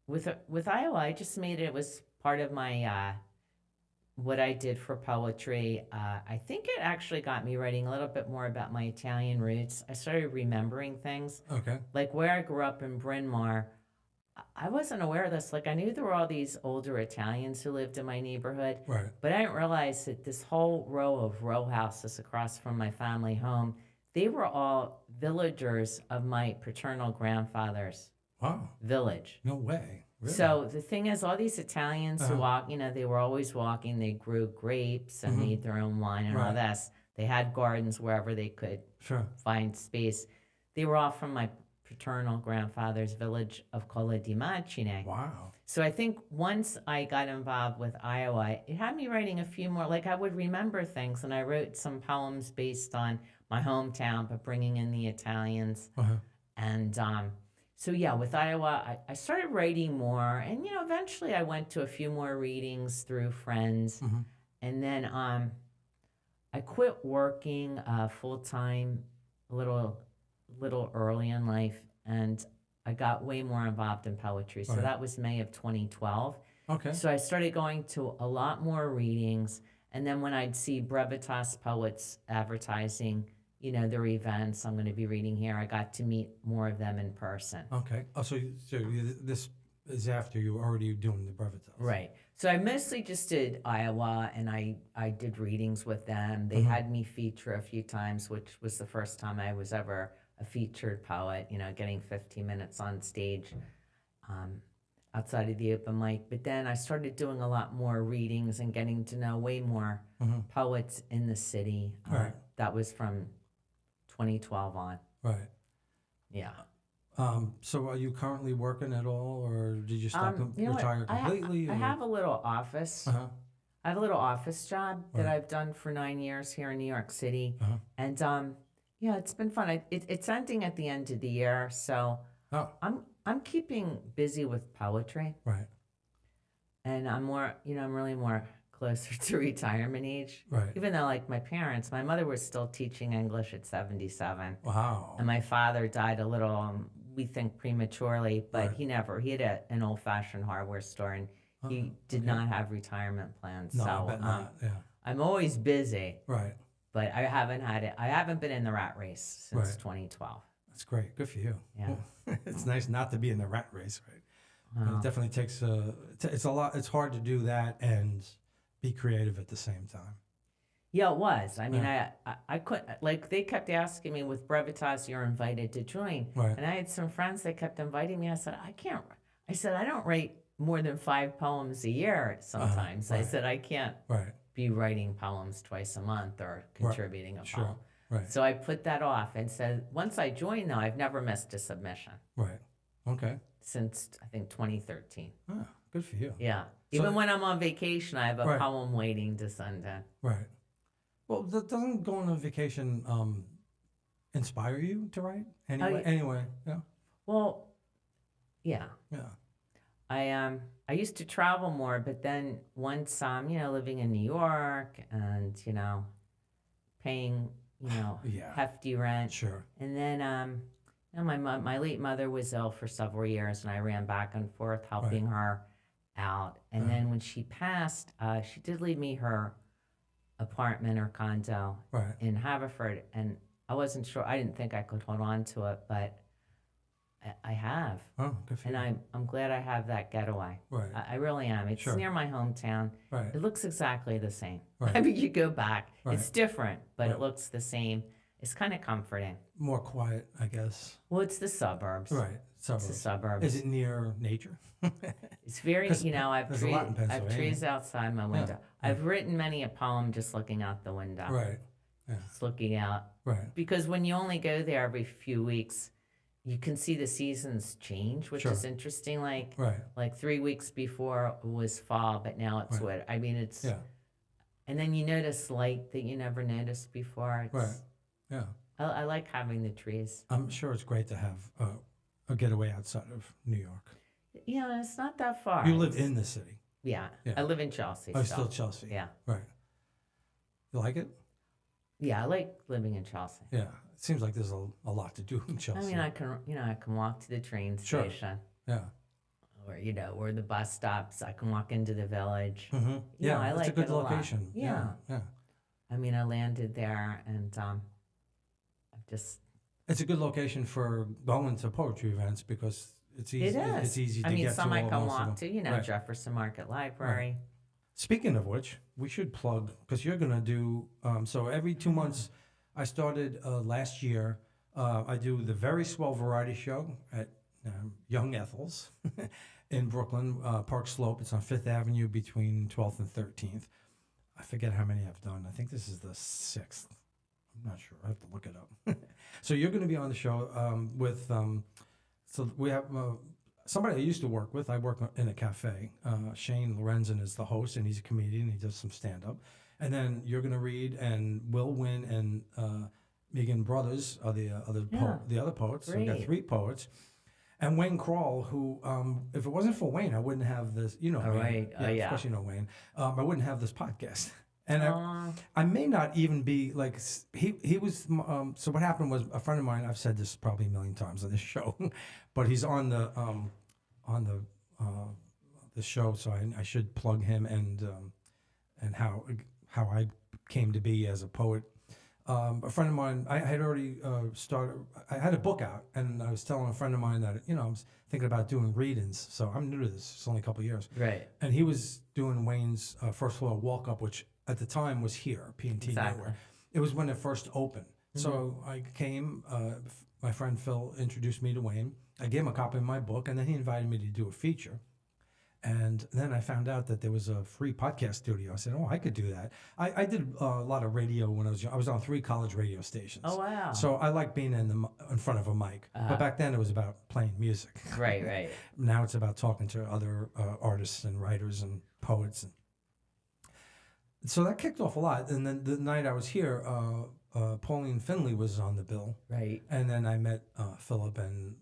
Speaker 2: with Iowa, I just made it was part of my, what I did for poetry. I think it actually got me writing a little bit more about my Italian roots. I started remembering things.
Speaker 1: Okay.
Speaker 2: Like where I grew up in Bryn Mawr, I wasn't aware of this. Like I knew there were all these older Italians who lived in my neighborhood,
Speaker 1: Right.
Speaker 2: but I didn't realize that this whole row of row houses across from my family home, they were all villagers of my paternal grandfather's
Speaker 1: Wow.
Speaker 2: village.
Speaker 1: No way. Really?
Speaker 2: So the thing is, all these Italians who walk, they were always walking. They grew grapes and made their own wine and all
Speaker 1: Right.
Speaker 2: this. They had gardens wherever they could
Speaker 1: Sure.
Speaker 2: find space. They were all from my paternal grandfather's village of Colla di Macine.
Speaker 1: Wow.
Speaker 2: So I think once I got involved with Iowa, it had me writing a few more, like I would remember things, and I wrote some poems based on my hometown, but bringing in the Italians.
Speaker 1: Uh-huh.
Speaker 2: And so yeah, with Iowa, I started writing more, and eventually I went to a few more readings through friends, and then I quit working full-time a little early in life, and I got way more involved in poetry. So
Speaker 1: Right.
Speaker 2: that was May of 2012.
Speaker 1: Okay.
Speaker 2: So I started going to a lot more readings, and then when I'd see Brevitas poets advertising, their events. I'm going to be reading here. I got to meet more of them in person.
Speaker 1: Okay. Oh, this is after you were already doing the brevitas.
Speaker 2: Right. So I mostly just did Iowa, and I did readings with them. They
Speaker 1: Mhm.
Speaker 2: had me feature a few times, which was the first time I was ever a featured poet, getting 15 minutes on stage um, outside of the open mic. But then I started doing a lot more readings and getting to know way more poets in the city.
Speaker 1: Right.
Speaker 2: That was from 2012 on.
Speaker 1: Right.
Speaker 2: Yeah.
Speaker 1: So are you currently working at all, or did you stop retire completely?
Speaker 2: I have a little office.
Speaker 1: Uh-huh.
Speaker 2: I have a little office job that
Speaker 1: Right.
Speaker 2: I've done for 9 years here in New York City,
Speaker 1: Uh-huh.
Speaker 2: and yeah, it's been fun. It's ending at the end of the year, so
Speaker 1: Oh,
Speaker 2: I'm keeping busy with poetry,
Speaker 1: right.
Speaker 2: and I'm more, I'm really more closer to retirement age.
Speaker 1: Right.
Speaker 2: Even though, like my parents, my mother was still teaching English at 77,
Speaker 1: Wow.
Speaker 2: and my father died a little, we think prematurely, but
Speaker 1: Right.
Speaker 2: he had an old-fashioned hardware store, and he did
Speaker 1: okay.
Speaker 2: not have retirement plans.
Speaker 1: No,
Speaker 2: So
Speaker 1: I bet not. Yeah.
Speaker 2: I'm always busy,
Speaker 1: Right.
Speaker 2: but I haven't been in the rat race since
Speaker 1: Right.
Speaker 2: 2012.
Speaker 1: That's great. Good for you.
Speaker 2: Yeah.
Speaker 1: It's nice not to be in the rat race, right?
Speaker 2: Wow.
Speaker 1: It definitely takes it's a lot. It's hard to do that and be creative at the same time.
Speaker 2: Yeah, it was. I mean, I couldn't, like, they kept asking me with Brevitas, you're invited to join.
Speaker 1: Right.
Speaker 2: And I had some friends that kept inviting me. I said, I don't write more than 5 poems a year sometimes.
Speaker 1: Right.
Speaker 2: I said, I can't
Speaker 1: Right.
Speaker 2: be writing poems twice a month or contributing a
Speaker 1: Sure.
Speaker 2: poem.
Speaker 1: Right.
Speaker 2: So I put that off and said, once I joined, though, I've never missed a submission
Speaker 1: Right. Okay.
Speaker 2: since, I think, 2013.
Speaker 1: Ah, good for you.
Speaker 2: Yeah.
Speaker 1: So-
Speaker 2: Even when I'm on vacation, I have a
Speaker 1: Right.
Speaker 2: poem waiting to send in.
Speaker 1: Right. Well, doesn't going on vacation inspire you to write? Anyway. Yeah.
Speaker 2: Well, yeah.
Speaker 1: Yeah.
Speaker 2: I used to travel more, but then once living in New York and paying
Speaker 1: Yeah.
Speaker 2: hefty rent,
Speaker 1: Sure.
Speaker 2: and then my late mother was ill for several years, and I ran back and forth helping her out. And then when she passed, she did leave me her apartment or condo
Speaker 1: Right.
Speaker 2: in Haverford, and I wasn't sure. I didn't think I could hold on to it, but I have.
Speaker 1: Oh, good for
Speaker 2: And
Speaker 1: you.
Speaker 2: I'm glad I have that getaway.
Speaker 1: Right.
Speaker 2: I really am. It's
Speaker 1: Sure.
Speaker 2: near my hometown.
Speaker 1: Right.
Speaker 2: It looks exactly the same.
Speaker 1: Right.
Speaker 2: I mean, you go back.
Speaker 1: Right.
Speaker 2: It's different, but
Speaker 1: Right.
Speaker 2: it looks the same. It's kind of comforting.
Speaker 1: More quiet, I guess.
Speaker 2: Well, it's the suburbs.
Speaker 1: Right.
Speaker 2: It's the
Speaker 1: Suburbs.
Speaker 2: suburbs.
Speaker 1: Is it near nature?
Speaker 2: It's very,
Speaker 1: 'Cause
Speaker 2: I've
Speaker 1: there's a lot in
Speaker 2: I have
Speaker 1: Pennsylvania.
Speaker 2: trees outside my window.
Speaker 1: Yeah.
Speaker 2: I've written many a poem just looking out the window.
Speaker 1: Right. Yeah.
Speaker 2: Just looking out.
Speaker 1: Right.
Speaker 2: Because when you only go there every few weeks, you can see the seasons change, which
Speaker 1: Sure.
Speaker 2: is interesting.
Speaker 1: Right.
Speaker 2: Like 3 weeks before was fall, but now it's
Speaker 1: Right.
Speaker 2: what I mean. It's
Speaker 1: Yeah.
Speaker 2: and then you notice light that you never noticed before. It's,
Speaker 1: Right. Yeah.
Speaker 2: I like having the trees.
Speaker 1: I'm sure it's great to have a getaway outside of New York.
Speaker 2: Yeah, it's not that far.
Speaker 1: You live in the city.
Speaker 2: Yeah,
Speaker 1: Yeah.
Speaker 2: I live in Chelsea.
Speaker 1: Oh,
Speaker 2: so,
Speaker 1: still Chelsea.
Speaker 2: Yeah,
Speaker 1: Right. You like it?
Speaker 2: yeah, I like living in Chelsea.
Speaker 1: Yeah. It seems like there's a lot to do in Chelsea.
Speaker 2: I mean, I can walk to the train
Speaker 1: Sure.
Speaker 2: station,
Speaker 1: Yeah.
Speaker 2: or the bus stops. I can walk into the village.
Speaker 1: Mm-hmm. Yeah.
Speaker 2: I
Speaker 1: It's
Speaker 2: like
Speaker 1: a good
Speaker 2: it a lot.
Speaker 1: location.
Speaker 2: Yeah.
Speaker 1: Yeah.
Speaker 2: I mean, I landed there, and I've just
Speaker 1: It's a good location for going to poetry events because it's easy.
Speaker 2: it is.
Speaker 1: It's easy to
Speaker 2: I mean,
Speaker 1: get
Speaker 2: some
Speaker 1: to.
Speaker 2: I can
Speaker 1: most of
Speaker 2: walk
Speaker 1: them.
Speaker 2: to.
Speaker 1: Right.
Speaker 2: Jefferson Market Library.
Speaker 1: Speaking of which, we should plug because you're gonna do. So every 2 months, I started last year. I do the Very Swell Variety Show at Young Ethel's in Brooklyn, Park Slope. It's on Fifth Avenue between 12th and 13th. I forget how many I've done. I think this is the 6th. I'm not sure. I have to look it up. So you're going to be on the show with. So we have somebody I used to work with. I work in a cafe. Shane Lorenzen is the host, and he's a comedian. He does some stand up, and then you're going to read, and Will Wynn and Megan Brothers are the other poets. So we got
Speaker 2: Great.
Speaker 1: 3 poets. And Wayne Krall, who, if it wasn't for Wayne, I wouldn't have this, Wayne.
Speaker 2: right. Oh, yeah.
Speaker 1: Of course you know Wayne. I wouldn't have this podcast. And
Speaker 2: Aw.
Speaker 1: I may not even be like, he was, so what happened was a friend of mine, I've said this probably a million times on this show, but he's on the show, so I should plug him and how I came to be as a poet. A friend of mine, I had already started. I had a book out, and I was telling a friend of mine that I was thinking about doing readings. So I'm new to this; it's only a couple of years.
Speaker 2: Right.
Speaker 1: And he was doing Wayne's first floor walk up, which at the time was here, P&T
Speaker 2: Exactly.
Speaker 1: Knitwear. It was when it first opened. So I came. My friend Phil introduced me to Wayne. I gave him a copy of my book, and then he invited me to do a feature. And then I found out that there was a free podcast studio. I said, "Oh, I could do that." I did a lot of radio when I was young. I was on 3 college radio stations.
Speaker 2: Oh, wow.
Speaker 1: So I like being in front of a mic. But back then it was about playing music.
Speaker 2: Right, right.
Speaker 1: Now it's about talking to other artists and writers and poets. And so that kicked off a lot. And then the night I was here, Pauline Finley was on the bill.
Speaker 2: Right.
Speaker 1: And then I met Philip and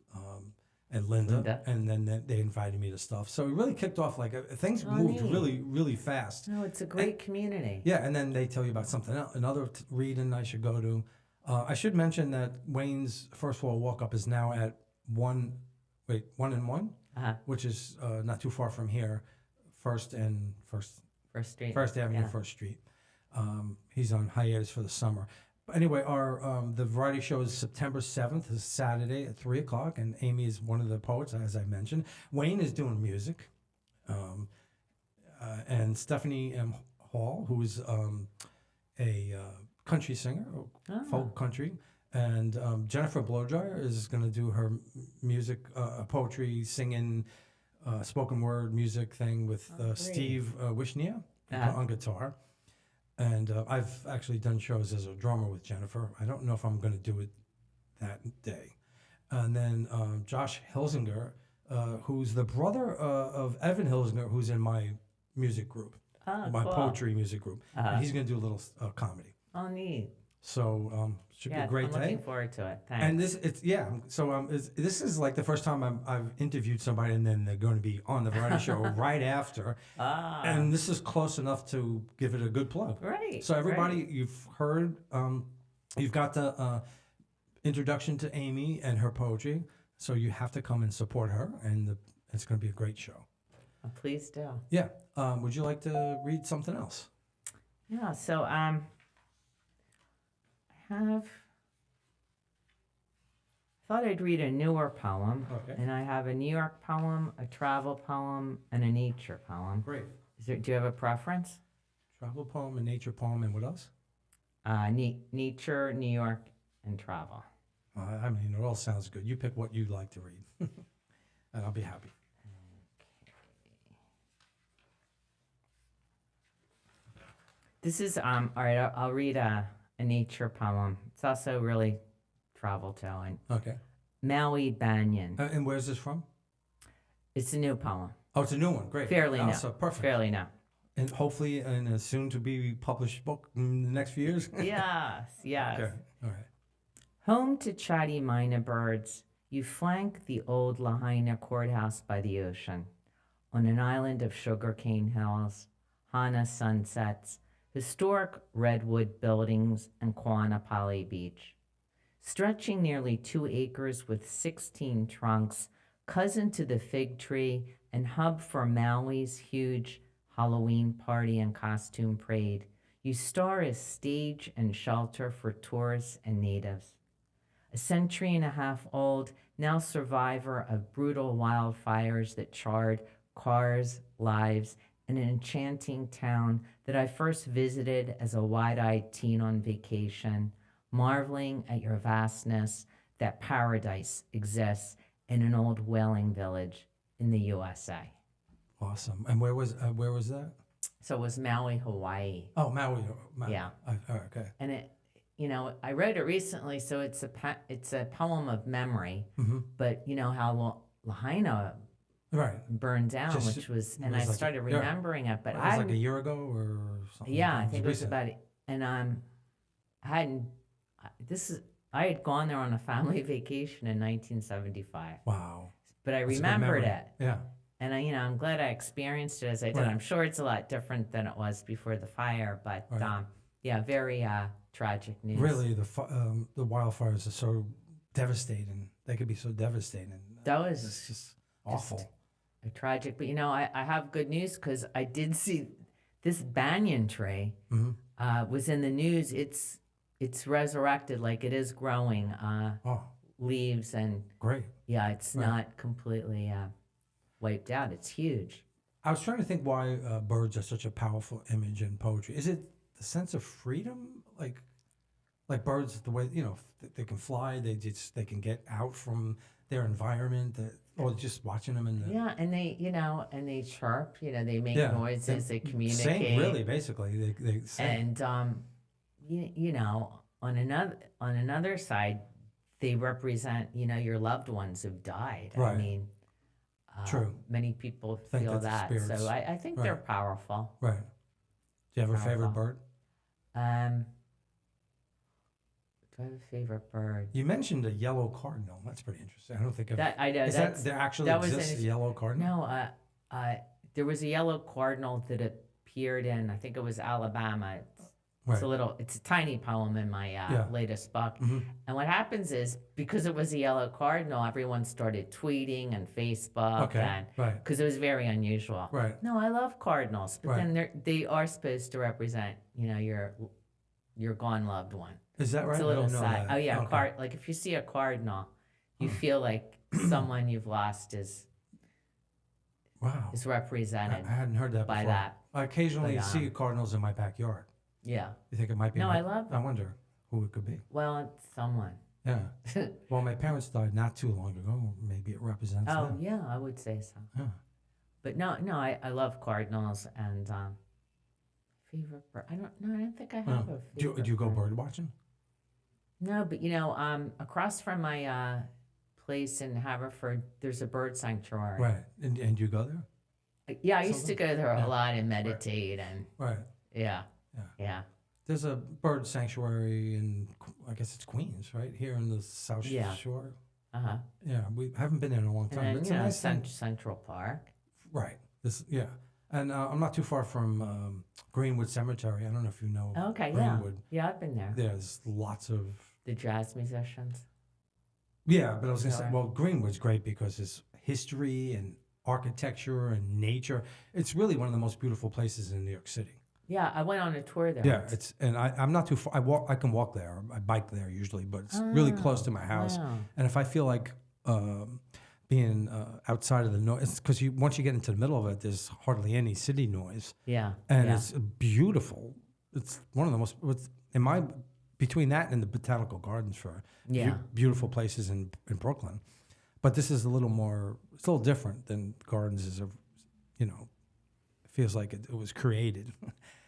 Speaker 1: Linda, and then they invited me to stuff. So it really kicked off things moved
Speaker 2: neat.
Speaker 1: really, really fast.
Speaker 2: No, it's a great community.
Speaker 1: Yeah, and then they tell you about something else, another reading I should go to. I should mention that Wayne's First Floor Walk Up is now at 1 and 1, which is not too far from here, First
Speaker 2: Street.
Speaker 1: First Avenue, First Street. He's on hiatus for the summer. Anyway, our the variety show is September 7th, is Saturday at 3 o'clock, and Amy is one of the poets, as I mentioned. Wayne is doing music, and Stephanie M. Hall, who is a country singer, folk country, and Jennifer Blowdryer is going to do her music, poetry, singing, spoken word music thing with Steve Wishnia on guitar. And I've actually done shows as a drummer with Jennifer. I don't know if I'm going to do it that day. And then Josh Hilsinger, who's the brother of Evan Hilsinger, who's in my music group, my poetry music group. And he's going to do a little comedy.
Speaker 2: Oh, neat.
Speaker 1: So should be a great day.
Speaker 2: I'm looking forward to it. Thanks.
Speaker 1: And this is like the first time I've interviewed somebody, and then they're going to be on the variety show right after. And this is close enough to give it a good plug.
Speaker 2: Right.
Speaker 1: So everybody, you've heard, you've got the introduction to Amy and her poetry. So you have to come and support her, and it's going to be a great show.
Speaker 2: Oh, please do.
Speaker 1: Yeah. Would you like to read something else?
Speaker 2: Yeah. So thought I'd read a newer poem.
Speaker 1: Okay.
Speaker 2: And I have a New York poem, a travel poem, and a nature poem.
Speaker 1: Great.
Speaker 2: Do you have a preference?
Speaker 1: Travel poem, a nature poem, and what else?
Speaker 2: Nature, New York, and travel.
Speaker 1: I mean, it all sounds good. You pick what you'd like to read, and I'll be happy.
Speaker 2: This is all right. I'll read a nature poem. It's also really travel telling.
Speaker 1: Okay.
Speaker 2: Maui Banyan.
Speaker 1: And where's this from?
Speaker 2: It's a new poem.
Speaker 1: Oh, it's a new one. Great.
Speaker 2: Fairly new.
Speaker 1: So perfect.
Speaker 2: Fairly new.
Speaker 1: And hopefully in a soon-to-be published book in the next few years.
Speaker 2: Yes.
Speaker 1: Okay. All right.
Speaker 2: Home to chatty mynah birds, you flank the old Lahaina courthouse by the ocean. On an island of sugarcane hills, Hana sunsets, historic redwood buildings, and Quanapali Beach. Stretching nearly 2 acres with 16 trunks, cousin to the fig tree and hub for Maui's huge Halloween party and costume parade, you star as stage and shelter for tourists and natives. A century and a half old, now survivor of brutal wildfires that charred cars, lives, and an enchanting town that I first visited as a wide-eyed teen on vacation, marveling at your vastness, that paradise exists in an old whaling village in the USA.
Speaker 1: Awesome. And where was that?
Speaker 2: So it was Maui, Hawaii.
Speaker 1: Oh, Maui.
Speaker 2: Yeah.
Speaker 1: Okay.
Speaker 2: And it, I read it recently, so it's a poem of memory.
Speaker 1: Mm-hmm.
Speaker 2: But you know how Lahaina burned down, and I started remembering it. But
Speaker 1: it was like a year ago or something.
Speaker 2: Yeah, I think it was about it. And I had gone there on a family vacation in 1975.
Speaker 1: Wow.
Speaker 2: But I remembered it.
Speaker 1: Yeah.
Speaker 2: And I'm glad I experienced it as I did.
Speaker 1: Right.
Speaker 2: I'm sure it's a lot different than it was before the fire, but very tragic news.
Speaker 1: Really, the wildfires are so devastating. They could be so devastating. It's just awful.
Speaker 2: A tragic, but I have good news because I did see this banyan tree was in the news. it's resurrected, like it is growing
Speaker 1: Oh,
Speaker 2: leaves, and
Speaker 1: great.
Speaker 2: yeah, it's
Speaker 1: Right.
Speaker 2: not completely wiped out. It's huge.
Speaker 1: I was trying to think why birds are such a powerful image in poetry. Is it the sense of freedom? Like birds, the way, they can fly, they can get out from their environment, or just watching them in the.
Speaker 2: Yeah, and they chirp. They make
Speaker 1: Yeah,
Speaker 2: noises. They
Speaker 1: sing,
Speaker 2: communicate.
Speaker 1: really, basically. They sing.
Speaker 2: And on another side, they represent your loved ones who've died. I
Speaker 1: Right.
Speaker 2: mean,
Speaker 1: True.
Speaker 2: many people
Speaker 1: Think
Speaker 2: feel
Speaker 1: that the
Speaker 2: that.
Speaker 1: spirits-
Speaker 2: So I think
Speaker 1: Right.
Speaker 2: they're powerful.
Speaker 1: Right. Do you have a favorite
Speaker 2: Powerful.
Speaker 1: bird?
Speaker 2: Um, do I have a favorite bird?
Speaker 1: You mentioned a yellow cardinal. That's pretty interesting. I don't think I've.
Speaker 2: That I know.
Speaker 1: Is
Speaker 2: That's
Speaker 1: there actually
Speaker 2: that was
Speaker 1: exists a
Speaker 2: an-
Speaker 1: yellow cardinal?
Speaker 2: no. There was a yellow cardinal that appeared in, I think it was Alabama. It's
Speaker 1: Right.
Speaker 2: it's a tiny poem in my
Speaker 1: Yeah.
Speaker 2: latest book.
Speaker 1: Mhm.
Speaker 2: And what happens is, because it was a yellow cardinal, everyone started tweeting and Facebook,
Speaker 1: Okay.
Speaker 2: and
Speaker 1: Right.
Speaker 2: because it was very unusual.
Speaker 1: Right.
Speaker 2: No, I love cardinals, but
Speaker 1: Right.
Speaker 2: then they are supposed to represent, your gone loved one.
Speaker 1: Is that right?
Speaker 2: It's a
Speaker 1: I
Speaker 2: little
Speaker 1: didn't know
Speaker 2: sad.
Speaker 1: that.
Speaker 2: Oh yeah,
Speaker 1: Okay.
Speaker 2: like if you see a cardinal, you feel like someone you've lost is
Speaker 1: Wow.
Speaker 2: represented
Speaker 1: I hadn't heard that
Speaker 2: by
Speaker 1: before.
Speaker 2: that.
Speaker 1: I occasionally
Speaker 2: But,
Speaker 1: see cardinals in my backyard.
Speaker 2: Yeah.
Speaker 1: You think it might be?
Speaker 2: No, I love
Speaker 1: I wonder who it could be.
Speaker 2: Well, it's someone.
Speaker 1: Yeah. Well, my parents died not too long ago. Maybe it represents
Speaker 2: Oh
Speaker 1: them.
Speaker 2: yeah, I would say so.
Speaker 1: Yeah.
Speaker 2: But no, I love cardinals, and favorite bird. I don't think I have a
Speaker 1: Do
Speaker 2: favorite
Speaker 1: you go
Speaker 2: bird.
Speaker 1: bird watching?
Speaker 2: No, but across from my place in Haverford, there's a bird sanctuary.
Speaker 1: Right. And you go there?
Speaker 2: Yeah, I used to go there
Speaker 1: Yeah.
Speaker 2: a lot and meditate, and
Speaker 1: Right.
Speaker 2: yeah,
Speaker 1: Yeah.
Speaker 2: yeah.
Speaker 1: There's a bird sanctuary in, I guess it's Queens, right? Here in the South
Speaker 2: Yeah.
Speaker 1: Shore.
Speaker 2: Uh-huh.
Speaker 1: Yeah, we haven't been there in a long
Speaker 2: And
Speaker 1: time.
Speaker 2: then,
Speaker 1: It's a nice thing.
Speaker 2: Central Park.
Speaker 1: Right. Yeah. And I'm not too far from Greenwood Cemetery. I don't know if you know
Speaker 2: Okay,
Speaker 1: Greenwood.
Speaker 2: yeah, I've been there.
Speaker 1: There's lots of.
Speaker 2: The jazz musicians.
Speaker 1: Yeah, but I was going to say,
Speaker 2: Sure.
Speaker 1: well, Greenwood's great because it's history and architecture and nature. It's really one of the most beautiful places in New York City.
Speaker 2: Yeah, I went on a tour there.
Speaker 1: Yeah,
Speaker 2: once.
Speaker 1: I'm not too far. I can walk there. I bike there usually, but it's really close to my house.
Speaker 2: Wow.
Speaker 1: And if I feel like being outside of the noise, because once you get into the middle of it, there's hardly any city noise,
Speaker 2: Yeah.
Speaker 1: and
Speaker 2: yeah.
Speaker 1: it's beautiful. It's one of the most. Between that and the botanical gardens for
Speaker 2: Yeah.
Speaker 1: beautiful places in Brooklyn, but this is a little more. It's a little different than gardens is of, it feels like it was created.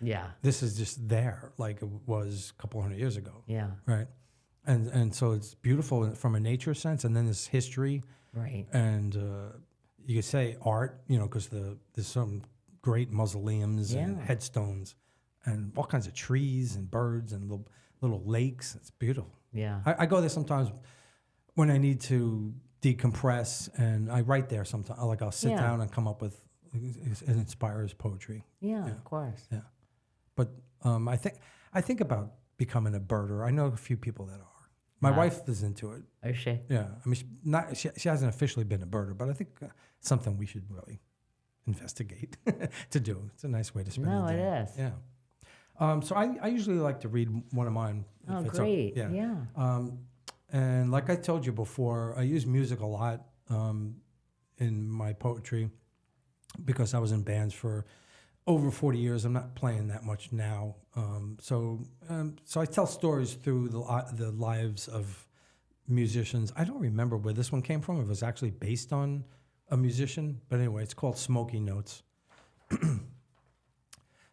Speaker 2: Yeah.
Speaker 1: This is just there, like it was a couple hundred years ago,
Speaker 2: Yeah.
Speaker 1: right? And so it's beautiful from a nature sense, and then there's history,
Speaker 2: Right.
Speaker 1: and you could say art, because there's some great mausoleums and
Speaker 2: Yeah.
Speaker 1: headstones, and all kinds of trees and birds and little lakes. It's beautiful.
Speaker 2: Yeah.
Speaker 1: I go there sometimes when I need to decompress, and I write there sometimes. I'll sit
Speaker 2: Yeah.
Speaker 1: down and come up with it inspires poetry.
Speaker 2: Yeah,
Speaker 1: Yeah.
Speaker 2: of course.
Speaker 1: Yeah, but I think about becoming a birder. I know a few people that are. My
Speaker 2: Wow.
Speaker 1: wife is into it.
Speaker 2: Oh, she?
Speaker 1: Yeah, I mean, she hasn't officially been a birder, but I think it's something we should really investigate to do. It's a nice way to spend
Speaker 2: No,
Speaker 1: the
Speaker 2: it
Speaker 1: day.
Speaker 2: is.
Speaker 1: Yeah. So I usually like to read one of mine.
Speaker 2: Oh,
Speaker 1: if it's
Speaker 2: great.
Speaker 1: yeah.
Speaker 2: Yeah.
Speaker 1: And like I told you before, I use music a lot in my poetry because I was in bands for over 40 years. I'm not playing that much now. So I tell stories through the lives of musicians. I don't remember where this one came from. It was actually based on a musician. But anyway, it's called Smoky Notes.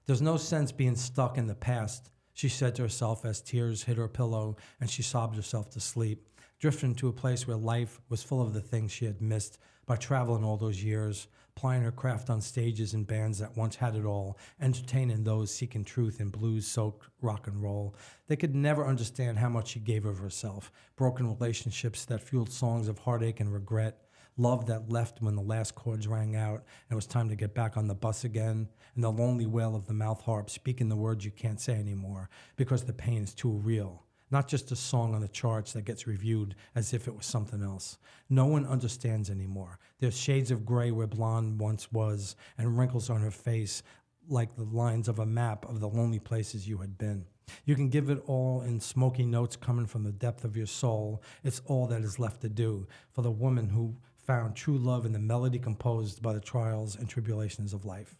Speaker 1: There's no sense being stuck in the past, she said to herself as tears hit her pillow and she sobbed herself to sleep, drifting to a place where life was full of the things she had missed by traveling all those years, plying her craft on stages and bands that once had it all, entertaining those seeking truth in blues-soaked rock and roll. They could never understand how much she gave of herself, broken relationships that fueled songs of heartache and regret, love that left when the last chords rang out and it was time to get back on the bus again, and the lonely wail of the mouth harp speaking the words you can't say anymore because the pain is too real. Not just a song on the charts that gets reviewed as if it was something else. No one understands anymore. There's shades of gray where blonde once was, and wrinkles on her face like the lines of a map of the lonely places you had been. You can give it all in smoky notes coming from the depth of your soul. It's all that is left to do for the woman who found true love in the melody composed by the trials and tribulations of life.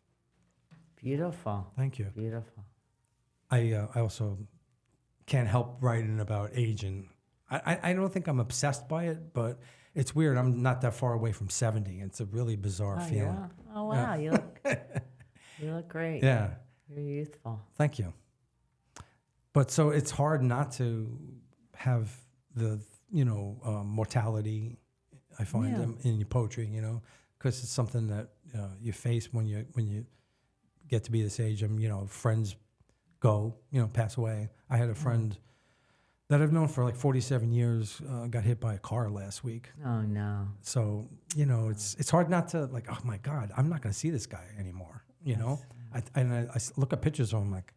Speaker 2: Beautiful.
Speaker 1: Thank you.
Speaker 2: Beautiful.
Speaker 1: I also can't help writing about aging. I don't think I'm obsessed by it, but it's weird. I'm not that far away from 70. It's a really bizarre feeling.
Speaker 2: Yeah. Oh wow, you look great.
Speaker 1: Yeah.
Speaker 2: You're youthful.
Speaker 1: Thank you. But so it's hard not to have the mortality. I find in your poetry, because it's something that you face when you get to be this age. Friends go, pass away. I had a friend that I've known for like 47 years got hit by a car last week.
Speaker 2: Oh no.
Speaker 1: So it's hard not to like, oh my God, I'm not going to see this guy anymore. I look at pictures of him like,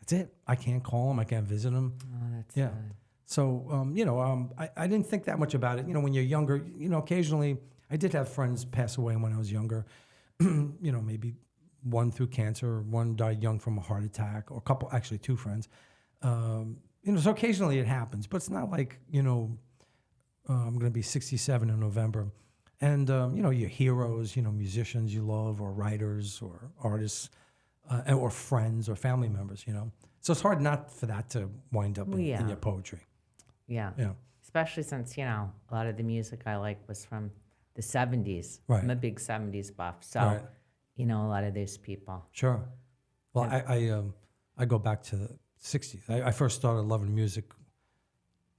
Speaker 1: that's it. I can't call him. I can't visit him.
Speaker 2: Oh, that's sad.
Speaker 1: So, I didn't think that much about it. When you're younger, occasionally I did have friends pass away when I was younger, maybe one through cancer, one died young from a heart attack, or actually two friends. So occasionally it happens, but it's not like, I'm going to be 67 in November. And, your heroes, musicians you love, or writers or artists, or friends or family members, So it's hard not for that to wind up in your poetry.
Speaker 2: Yeah. Especially since, a lot of the music I like was from the 70s.
Speaker 1: Right.
Speaker 2: I'm a big 70s buff. So,
Speaker 1: Right.
Speaker 2: a lot of those people.
Speaker 1: Sure. Well, I go back to the 60s. I first started loving music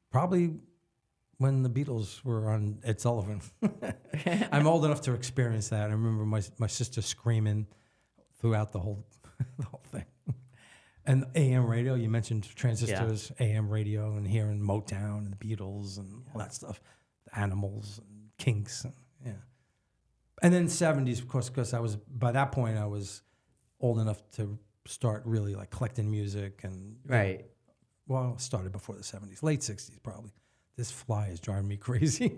Speaker 1: probably when the Beatles were on Ed Sullivan. I'm old enough to experience that. I remember my sister screaming throughout the whole thing. And AM radio, you mentioned transistors, AM radio, and hearing Motown and the Beatles and all that stuff, the Animals and Kinks, and then 70s, of course, because by that point I was old enough to start really like collecting music and
Speaker 2: Right.
Speaker 1: Well, it started before the 70s, late 60s probably. This fly is driving me crazy.